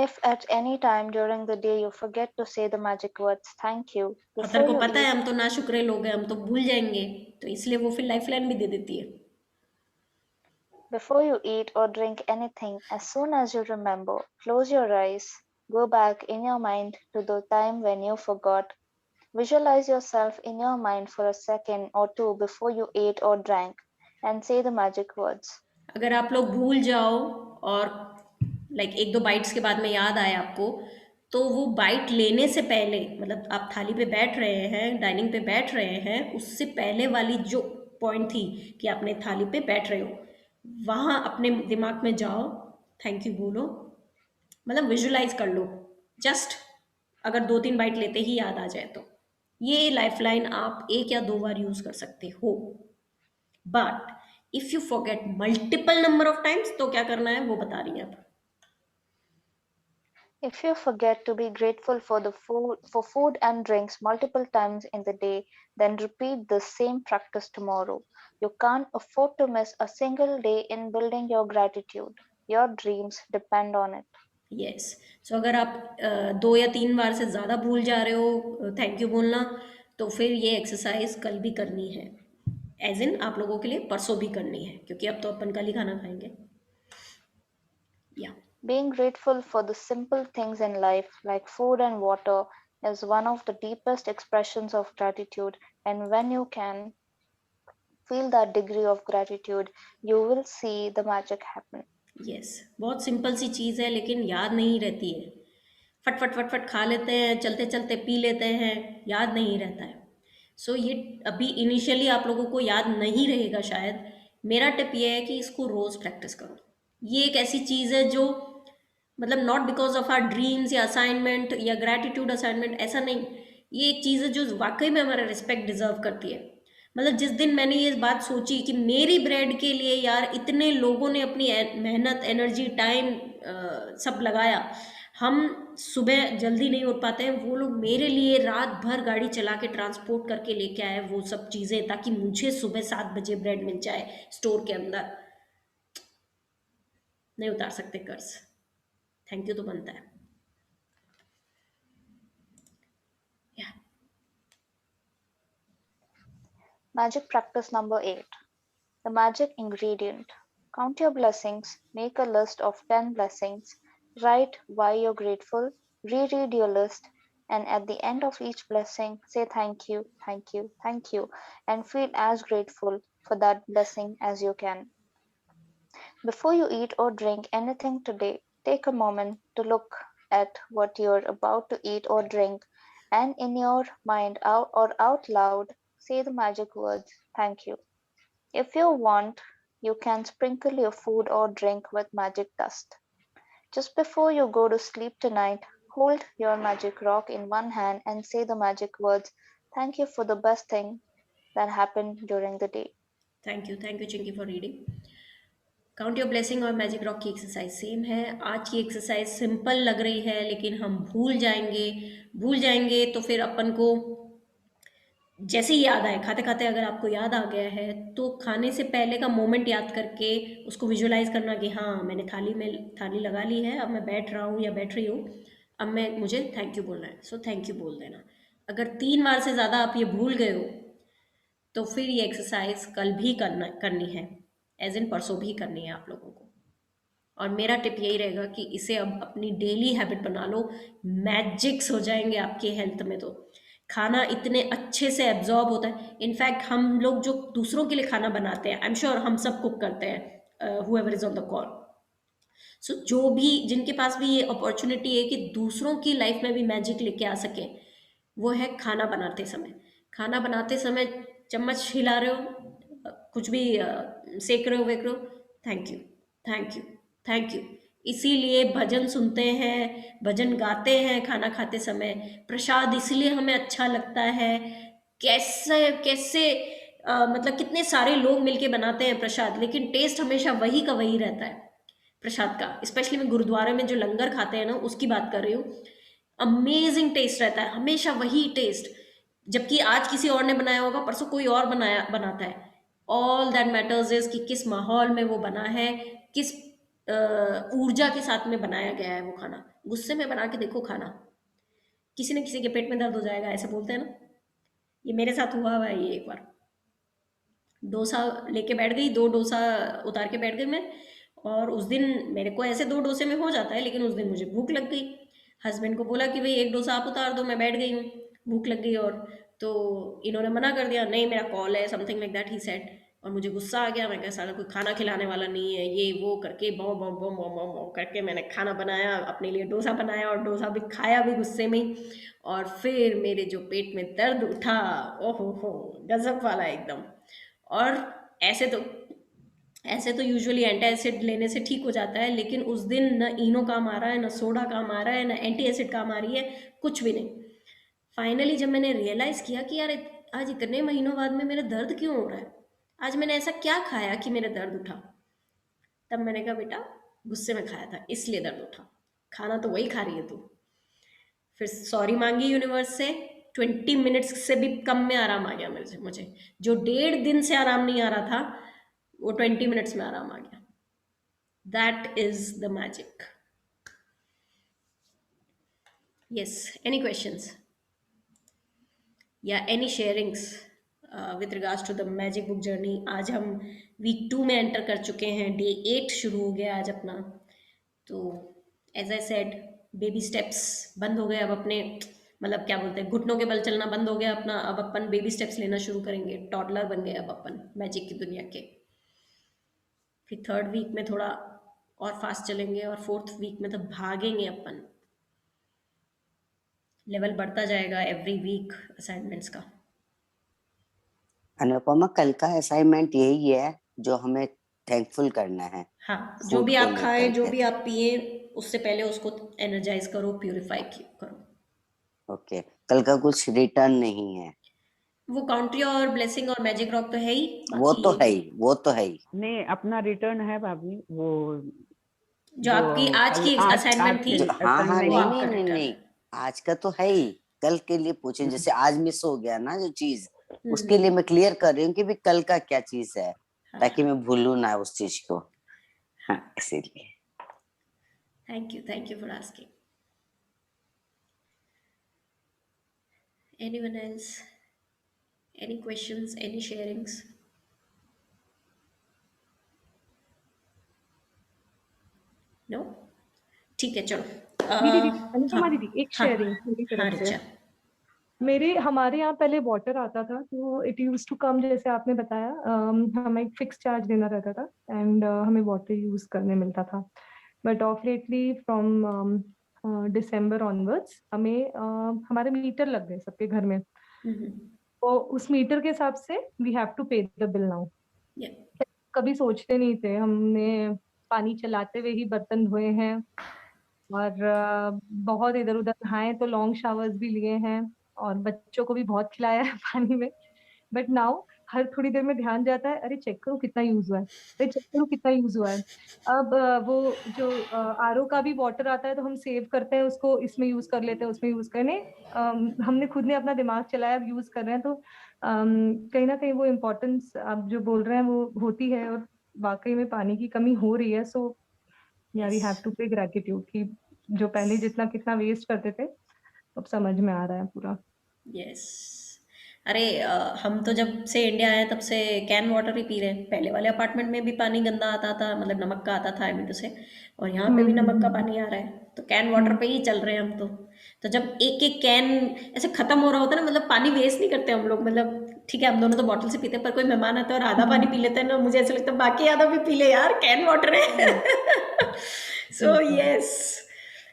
If at any time during the day you forget to say the magic words thank you Atar before को you पता है eat, हम तो ना शुक्रे लोग हैं, हम तो भूल जाएंगे, तो इसलिए वो फिर लाइफ लाइन भी दे देती है। before you eat or drink anything, as soon as you remember, close your eyes, go back in your mind to the time when you forgot. Visualize yourself in your mind for a second or two before you ate or drank and say the magic words. अगर आप लोग भूल जाओ और like एक दो bytes के बाद में याद आए आपको, तो वो बाइट लेने से पहले, मतलब आप थाली पे बैठ रहे हैं, डाइनिंग पे बैठ रहे हैं, उससे पहले वाली जो पॉइंट थी कि आपने थाली पे बैठ रहे हो, वहाँ अपने दिमाग में जाओ, थैंक यू बोलो, मतलब विजुलाइज कर लो। जस्ट अगर दो तीन बाइट लेते ही याद आ जाए तो ये लाइफ लाइन आप एक या दो बार यूज कर सकते हो। But if you forget multiple number of times, तो क्या करना है वो बता रही है अब। If you forget to be grateful for food and drinks multiple times in the day, then repeat the same practice tomorrow. You can't afford to miss a single day in building your gratitude. Your dreams depend on it. Yes, so अगर आप दो या तीन बार से ज़्यादा भूल जा रहे हो थैंक यू बोलना, तो फिर ये एक्सरसाइज कल भी करनी है, एज इन आप लोगों के लिए परसों भी करनी है, क्योंकि अब तो अपन कल ही खाना खाएंगे। या Being grateful for the simple things in life, like food and water, is one of the deepest expressions of gratitude. And when you can feel that degree of gratitude, you will see the magic happen. Yes, बहुत simple सी चीज़ है लेकिन याद नहीं रहती है। फट फट फट फट खा लेते हैं, चलते चलते पी लेते हैं, याद नहीं रहता है। सो ये अभी इनिशियली आप लोगों को याद नहीं रहेगा शायद। मेरा टिप ये है कि इसको रोज़ प्रैक्टिस करो। ये एक ऐसी चीज़ है जो, मतलब not because of our dreams या असाइनमेंट या ग्रैटिट्यूड असाइनमेंट, ऐसा नहीं, ये एक चीज़ है जो वाकई में हमारा रिस्पेक्ट डिजर्व करती है। मतलब जिस दिन मैंने ये बात सोची कि मेरी ब्रेड के लिए यार इतने लोगों ने अपनी मेहनत, एनर्जी, टाइम सब लगाया, हम सुबह जल्दी नहीं उठ पाते हैं, वो लोग मेरे लिए रात भर गाड़ी चला के ट्रांसपोर्ट करके लेके आए वो सब चीज़ें, ताकि मुझे सुबह 7 बजे ब्रेड मिल जाए स्टोर के अंदर। नहीं उतार सकते कर्ज, थैंक यू तो बनता है। या Magic practice number 8. The magic ingredient. Count your blessings, make a list of 10 blessings, write why you're grateful, reread your list, and at the end of each blessing, say thank you, thank you, thank you, and feel as grateful for that blessing as you can. Before you eat or drink anything today, take a moment to look at what you're about to eat or drink, and in your mind out loud, say the magic words, thank you. If you want, you can sprinkle your food or drink with magic dust. Just before you go to sleep tonight, hold your magic rock in one hand and say the magic words, "Thank you for the best thing that happened during the day." Thank you Chinki for reading. Count your blessing और magic rock की exercise same है। आज की exercise simple लग रही है, लेकिन हम भूल जाएंगे तो फिर अपन को जैसे ही याद आए, खाते खाते अगर आपको याद आ गया है तो खाने से पहले का मोमेंट याद करके उसको विजुअलाइज करना कि हाँ, मैंने थाली लगा ली है, अब मैं बैठ रहा हूँ या बैठ रही हूँ, अब मुझे थैंक यू बोलना है, सो थैंक यू बोल देना। अगर 3 बार से ज़्यादा आप ये भूल गए हो तो फिर ये एक्सरसाइज कल भी करनी है, एज इन परसों भी करनी है आप लोगों को। और मेरा टिप यही रहेगा कि इसे अब अपनी डेली हैबिट बना लो, मैजिक्स हो जाएंगे आपके हेल्थ में। तो खाना इतने अच्छे से एब्जॉर्ब होता है। इनफैक्ट हम लोग जो दूसरों के लिए खाना बनाते हैं, आई एम श्योर हम सब कुक करते हैं, whoever is on the call. So जो भी जिनके पास भी ये अपॉर्चुनिटी है कि दूसरों की लाइफ में भी मैजिक लेके आ सके, वो है खाना बनाते समय। खाना बनाते समय चम्मच हिला रहे हो, कुछ भी सेक रहे हो, वेक रहे हो, thank you thank you thank you. इसीलिए भजन सुनते हैं, भजन गाते हैं खाना खाते समय। प्रसाद इसलिए हमें अच्छा लगता है, कैसे कैसे मतलब कितने सारे लोग मिलके बनाते हैं प्रसाद, लेकिन टेस्ट हमेशा वही का वही रहता है प्रसाद का। स्पेशली मैं गुरुद्वारे में जो लंगर खाते हैं ना, उसकी बात कर रही हूँ। अमेजिंग टेस्ट रहता है, हमेशा वही टेस्ट। जबकि आज किसी और ने बनाया होगा, परसों कोई और बनाता है। ऑल दैट मैटर्स इज कि किस माहौल में वो बना है, किस ऊर्जा के साथ में बनाया गया है वो खाना। गुस्से में बना के देखो खाना, किसी न किसी के पेट में दर्द हो जाएगा, ऐसे बोलते हैं ना। ये मेरे साथ हुआ है ये एक बार। डोसा लेके बैठ गई, 2 डोसा उतार के बैठ गई मैं, और उस दिन मेरे को ऐसे 2 डोसे में हो जाता है, लेकिन उस दिन मुझे भूख लग गई। हस्बैंड को बोला कि भाई 1 डोसा आप उतार दो, मैं बैठ गई हूँ, भूख लग गई। और तो इन्होंने मना कर दिया, नहीं मेरा कॉल है, something like that he said. और मुझे गुस्सा आ गया, मैं कहा साला कोई खाना खिलाने वाला नहीं है, ये वो करके बौ बौ बौ बौ बौ बौ करके मैंने खाना बनाया, अपने लिए डोसा बनाया, और डोसा भी खाया भी गुस्से में ही। और फिर मेरे जो पेट में दर्द उठा, ओहो हो, गजब वाला एकदम। और ऐसे तो यूजुअली एंटी एसिड लेने से ठीक हो जाता है, लेकिन उस दिन न इनो काम आ रहा है, न सोडा काम आ रहा है, न एंटी एसिड काम आ रही है, कुछ भी नहीं। फाइनली जब मैंने रियलाइज़ किया कि यार आज इतने महीनों बाद में मेरा दर्द क्यों हो रहा है, आज मैंने ऐसा क्या खाया कि मेरा दर्द उठा, तब मैंने कहा बेटा गुस्से में खाया था इसलिए दर्द उठा, खाना तो वही खा रही है तू। फिर सॉरी मांगी यूनिवर्स से, 20 मिनट्स से भी कम में आराम आ गया मुझे। जो 1.5 दिन से आराम नहीं आ रहा था, वो 20 मिनट्स में आराम आ गया। That is the magic. Yes, any questions या any sharings with regards to the magic book journey? आज हम वीक 2 में एंटर कर चुके हैं, डे 8 शुरू हो गया आज अपना। तो as I said, baby steps बंद हो गए अब अपने, मतलब क्या बोलते हैं, घुटनों के बल चलना बंद हो गया अपना। अब अपन बेबी स्टेप्स लेना शुरू करेंगे, टॉडलर बन गए अब अपन मैजिक की दुनिया के। फिर 3rd वीक में थोड़ा और फास्ट चलेंगे, और 4th वीक में तो भागेंगे अपन। लेवल बढ़ता जाएगा एवरी वीक असाइनमेंट्स का। अनुपमा, कल का असाइनमेंट यही है जो हमें थैंकफुल करना है। हाँ, जो फूड भी को आप खाएं, लेकर जो के। भी आप पिए, उससे पहले उसको एनर्जाइज करो, प्यूरिफाई करो। ओके, कल का कुछ रिटर्न नहीं है। वो काउंट्री और ब्लेसिंग और मैजिक रॉक तो है ही, वो बाकी तो ये है ही, वो तो है ही। नहीं, अपना रिटर्न है भाभी, वो जो आपकी आज की आज असाइनमेंट थी, की हाँ हाँ, assignment वो नहीं है। आपका नहीं नहीं रिटर्न नहीं, है। आज का तो है ही। कल के लिए पूछे, जैसे आज मिस हो गया ना जो चीज, उसके हम्म, लिए मैं क्लियर कर रही हूँ कि भी कल का क्या चीज है, ताकि हाँ, मैं भूलूं ना उस चीज को। हाँ, इसीलिए। Thank you for asking. Anyone else, any questions, any sharings? No, ठीक है, चलो। दीदी दीदी हाँ अनुपमा दीदी, एक हाँ शेयरिंग मेरी हाँ, तरफ से। रिचा। हमारे यहाँ पहले वाटर आता था, तो इट यूज टू कम, जैसे आपने बताया, हमें एक फिक्स चार्ज देना रहता था, एंड हमें वाटर यूज करने मिलता था। But of lately from December onwards हमें हमारे मीटर लग गए सबके घर में, हम्म, तो उस मीटर के हिसाब से वी हैव टू पे द बिल नाउ। या कभी सोचते नहीं थे, हमने पानी चलाते हुए ही बर्तन धोए हैं, और बहुत इधर उधर नहाए, तो लॉन्ग शावर्स भी लिए हैं और बच्चों को भी बहुत खिलाया है पानी में। बट नाउ हर थोड़ी देर में ध्यान जाता है, अरे चेक करो कितना यूज हुआ है, अरे चेक करो कितना यूज हुआ है। अब वो जो आरओ का भी वाटर आता है तो हम सेव करते हैं उसको, इसमें यूज कर लेते हैं उसमें यूज करने। हमने खुद ने अपना दिमाग चलाया, अब यूज कर रहे हैं, तो कहीं ना कहीं वो इम्पोर्टेंस आप जो बोल रहे हैं वो होती है, और वाकई में पानी की कमी हो रही है। सो या वी हैव यस टू पे ग्रेटिट्यूड कि जो पहले जितना कितना वेस्ट करते थे अब समझ में आ रहा है पूरा। यस। अरे हम तो जब से इंडिया आए तब से कैन वाटर ही पी रहे हैं। पहले वाले अपार्टमेंट में भी पानी गंदा आता था, मतलब नमक का आता था, आई मीन टू से, और यहाँ पे भी नमक का पानी आ रहा है, तो कैन वाटर हम्म। पे ही चल रहे हैं हम तो। तो जब एक एक कैन ऐसे खत्म हो रहा होता है ना, मतलब पानी वेस्ट नहीं करते हम लोग, मतलब ठीक है हम दोनों तो बॉटल से पीते हैं, पर कोई मेहमान आता है और आधा पानी पी लेते हैं ना, मुझे ऐसा लगता है बाकी आधा भी पी ले यार, कैन वाटर है। हम्म, सो बिल्कुल। यस,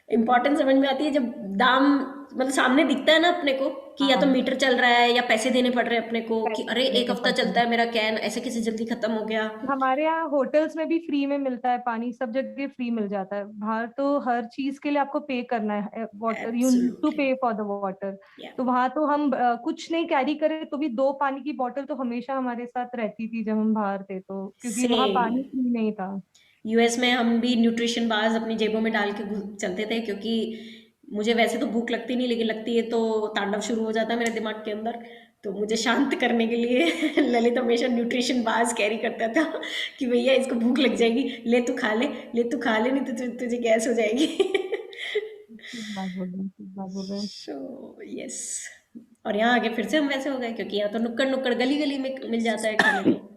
इम्पोर्टेंस समझ में आती है जब दाम मतलब सामने दिखता है ना अपने को, कि या तो हाँ, मीटर चल रहा है या पैसे देने पड़ रहे हैं अपने को, कि पैसे अरे देने एक हफ्ता पड़ते चलता हैं। है मेरा कैन, ऐसे कैसे जल्दी खत्म हो गया। हमारे यहाँ होटल्स में भी फ्री में मिलता है पानी, सब जगह फ्री मिल जाता है। बाहर तो हर चीज के लिए आपको पे करना है water, you need to absolutely. Pay for the water. या तो वहां तो हम कुछ नहीं कैरी करें तो भी 2 पानी की बोतल तो हमेशा हमारे साथ रहती थी जब हम बाहर थे, तो क्योंकि वहां सेम। पानी फ्री नहीं था। यूएस में हम भी न्यूट्रिशन बार्स अपनी जेबों में डाल के चलते थे, क्योंकि मुझे वैसे तो भूख लगती नहीं, लेकिन लगती है तो तांडव शुरू हो जाता है मेरे दिमाग के अंदर। तो मुझे शांत करने के लिए ललित हमेशा न्यूट्रिशन बार्स कैरी करता था, कि भैया इसको भूख लग जाएगी, ले तू खा ले, ले तू खा ले, नहीं तो तुझे गैस हो जाएगी। ठीक बात बोल रहे हैं, ठीक बात बोल रहे हैं। So yes. और यहाँ आके फिर से हम वैसे हो गए, क्योंकि यहाँ तो नुक्कड़ नुक्कड़ गली गली में मिल जाता है खाने को।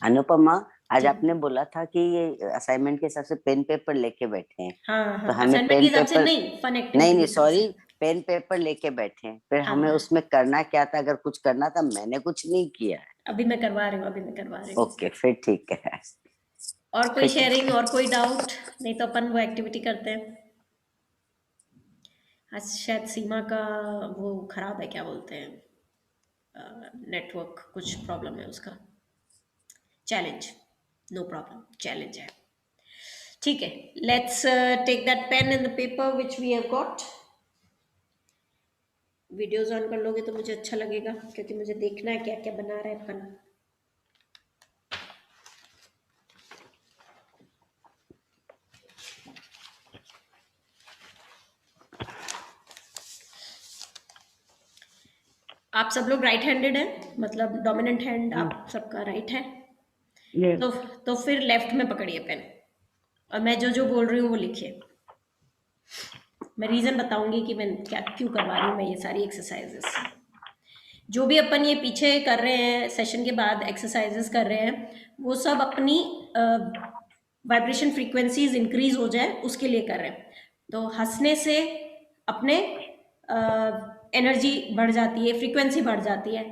अनुपमा, आज जी। आपने बोला था कि ये असाइनमेंट के हिसाब से पेन पेपर लेके बैठे हैं, हाँ तो हाँ, हमें असाइनमेंट के पेन हिसाब से पेपर, नहीं, फन नहीं एक्टिविटी नहीं के हिसाब सॉरी, से। पेन पेपर लेके बैठे हैं, फिर हमें हाँ, उसमें करना क्या था? अगर कुछ करना था, मैंने कुछ नहीं किया है। अभी मैं करवा रही हूँ, अभी मैं करवा रही हूँ। ओके, फिर ठीक है। और कोई फिर ठीक शेयरिंग है। और कोई डाउट? नहीं तो अपन वो एक्टिविटी करते हैं। आज शायद सीमा का वो खराब है, क्या बोलते हैं, नेटवर्क कुछ प्रॉब्लम है उसका। चैलेंज, नो प्रॉब्लम, चैलेंज है। ठीक है, let's take that pen and the paper which we have got. Videos on कर लोगे तो मुझे अच्छा लगेगा, क्योंकि मुझे देखना है क्या क्या बना रहे हैं अपन। आप सब लोग राइट हैंडेड हैं, मतलब डोमिनेंट हैंड आप सबका राइट है। यस। तो तो फिर लेफ्ट में पकड़िए पेन, और मैं जो जो बोल रही हूँ वो लिखिए। मैं रीजन बताऊंगी कि मैं क्या क्यों करवा रही हूँ मैं ये सारी एक्सरसाइजेस। जो भी अपन ये पीछे कर रहे हैं सेशन के बाद एक्सरसाइजेस कर रहे हैं, वो सब अपनी वाइब्रेशन फ्रीक्वेंसीज इंक्रीज हो जाए उसके लिए कर रहे हैं। तो हंसने से अपने एनर्जी बढ़ जाती है, फ्रीक्वेंसी बढ़ जाती है।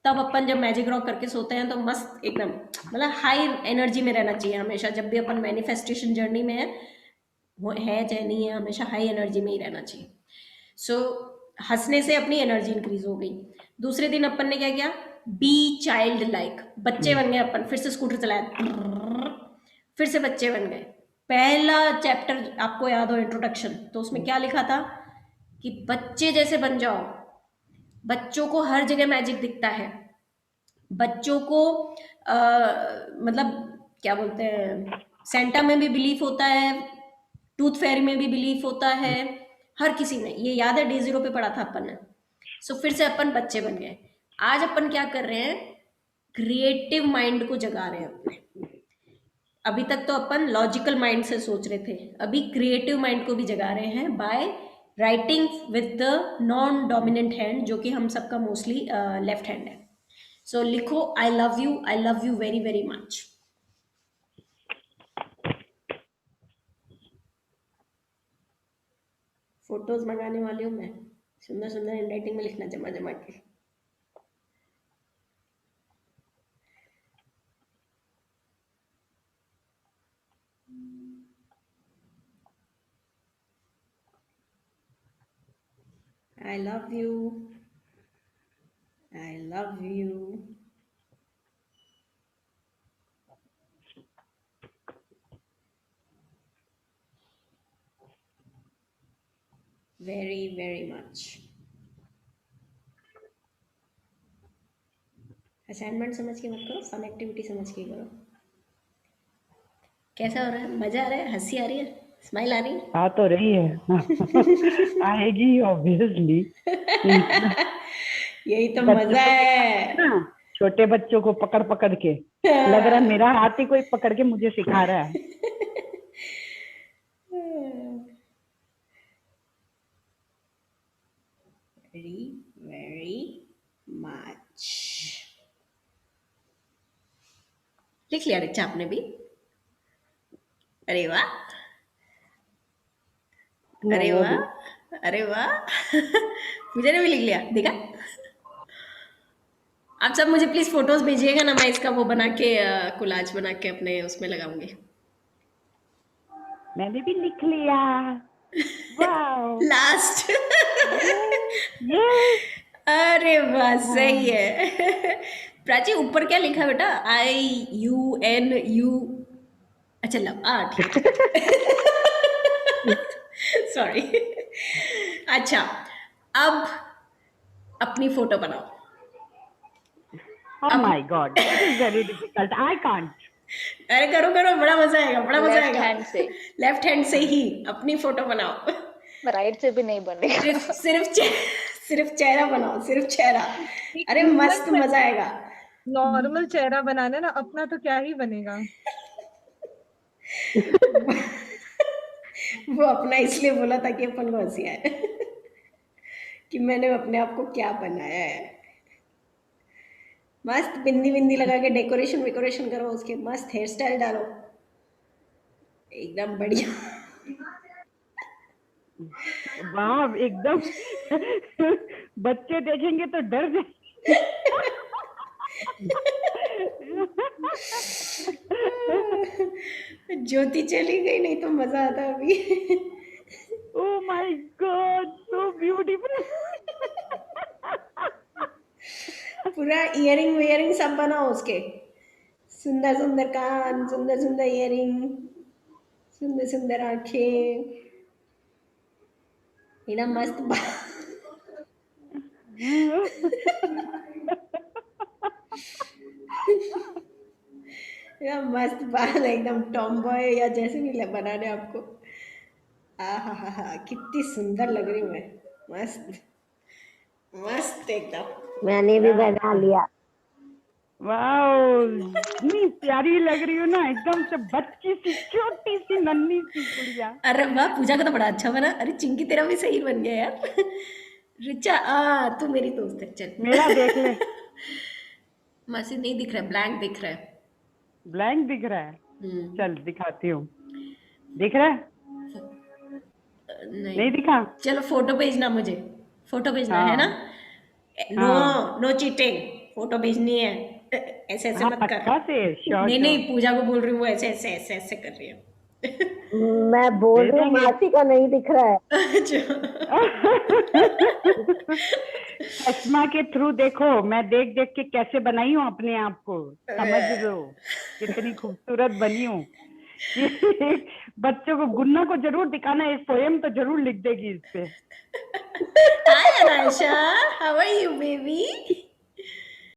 तब अपन जब मैजिक रॉक करके सोते हैं तो मस्त एकदम, मतलब हाई एनर्जी में रहना चाहिए हमेशा। जब भी अपन मैनिफेस्टेशन जर्नी में है, वो है चाहे नहीं है, हमेशा हाई एनर्जी में ही रहना चाहिए। सो हंसने से अपनी एनर्जी इंक्रीज हो गई। दूसरे दिन अपन ने क्या किया, बी चाइल्ड लाइक, बच्चे बन गए अपन, फिर से स्कूटर चलाया, फिर से बच्चे बन गए। पहला चैप्टर आपको याद हो, इंट्रोडक्शन, तो उसमें क्या लिखा था कि बच्चे जैसे बन जाओ। बच्चों को हर जगह मैजिक दिखता है। बच्चों को मतलब क्या बोलते हैं, सेंटा में भी बिलीफ होता है, टूथ फेयरी में भी बिलीफ होता है, हर किसी में। ये याद है डे जीरो पे पढ़ा था अपन ने। सो फिर से अपन बच्चे बन गए। आज अपन क्या कर रहे हैं, क्रिएटिव माइंड को जगा रहे हैं अपने। अभी तक तो अपन लॉजिकल माइंड से सोच रहे थे, अभी क्रिएटिव माइंड को भी जगा रहे हैं by writing with the non dominant hand, जो कि हम सबका मोस्टली लेफ्ट हैंड है। सो लिखो, I love you very very much. Photos मंगाने वाली हूँ मैं, सुंदर सुंदर हैंडराइटिंग में लिखना जमा जमा के। I love you, I love you. very very much. Assignment समझ के मत करो, फन एक्टिविटी समझ के करो। कैसा हो रहा है? मजा आ रहा है? हंसी आ रही है? स्माइल आ रही है? आ तो रही है आएगी ऑब्वियसली। यही तो बच्चों मजा को है। ना, छोटे बच्चों को पकड़ पकड़ के लग रहा है मेरा हाथ ही कोई पकड़ के मुझे सिखा रहा है। Very very much. लिख लिया रिचा आपने भी? अरे वाह, अरे नहीं, वाह, अरे वाह। पूजा ने भी लिख लिया, देखा? आप सब मुझे प्लीज फोटोज भेजिएगा ना, मैं इसका वो बना के कोलाज बना के अपने उसमें लगाऊंगी। मैंने भी लिख लिया। Wow last. ये अरे वाह, सही है। प्राची ऊपर क्या लिखा बेटा? IUNU। अच्छा लव, ठीक है। सॉरी। अच्छा, अब अपनी फोटो बनाओ। oh my god, this is very difficult. I can't. अरे करो करो, बड़ा मजा आएगा, बड़ा मजा लेफ्ट आएगा। हैंड से, लेफ्ट हैंड से ही अपनी फोटो बनाओ। राइट से भी नहीं बनेगा। सिर्फ चेहरा बनाओ, सिर्फ चेहरा। अरे मस्त मजा आएगा। नॉर्मल चेहरा बनाना ना अपना, तो क्या ही बनेगा। वो अपना इसलिए बोला था कि अपन को हंसी आए कि मैंने अपने आप को क्या बनाया है। मस्त बिंदी बिंदी लगा के डेकोरेशन वेकोरेशन करो, उसके मस्त हेयर स्टाइल डालो, एकदम बढ़िया। वाह एकदम। बच्चे देखेंगे तो डर जाएंगे। ज्योति चली गई, नहीं तो मजा आता अभी। Oh my god, so beautiful. पूरा इयरिंग वियरिंग सब बनाओ उसके, सुंदर सुंदर कान, सुंदर सुंदर इयरिंग, सुंदर सुंदर आंखें, एकदम मस्त। एकदम मस्त बाल, एकदम टॉम बॉय या जैसे भी बनाने आपको। आहा, कितनी सुंदर लग रही हूँ मैं, मस्त मस्त एकदम। मैंने भी बना लिया। वाओ, इतनी प्यारी लग रही हो ना, एकदम से बच्ची सी, छोटी सी नन्ही सी गुड़िया। अरे वाह, पूजा का तो बड़ा अच्छा बना। अरे चिंकी तेरा भी सही बन गया यार। रिचा तू मेरी दोस्त है, चल। मेरा देख ले। मैसेज नहीं दिख रहा है, ब्लैंक दिख रहा है। ब्लैंक दिख रहा है? हम्म, चल दिखाती हूँ। दिख रहा है? नहीं नहीं दिखा? चलो फोटो भेजना मुझे, फोटो भेजना है ना? नो नो चीटिंग, फोटो भेजनी है। ऐसे ऐसे हाँ मत कर। पक्का से, श्योर नहीं श्योर। नहीं, पूजा को बोल रही हूँ, वो ऐसे ऐसे ऐसे ऐसे कर रही है। मैं बोल रही हूँ भेजेंगे। मासी का नहीं दिख रहा है। चश्मा के थ्रू देखो, मैं देख देख के कैसे बनाई हूँ अपने आप को, समझ लो कितनी खूबसूरत बनी हूँ। बच्चों को, गुन्ना को जरूर दिखाना, एक पोएम तो जरूर लिख देगी इस पे। Hi Anasha, how are you baby?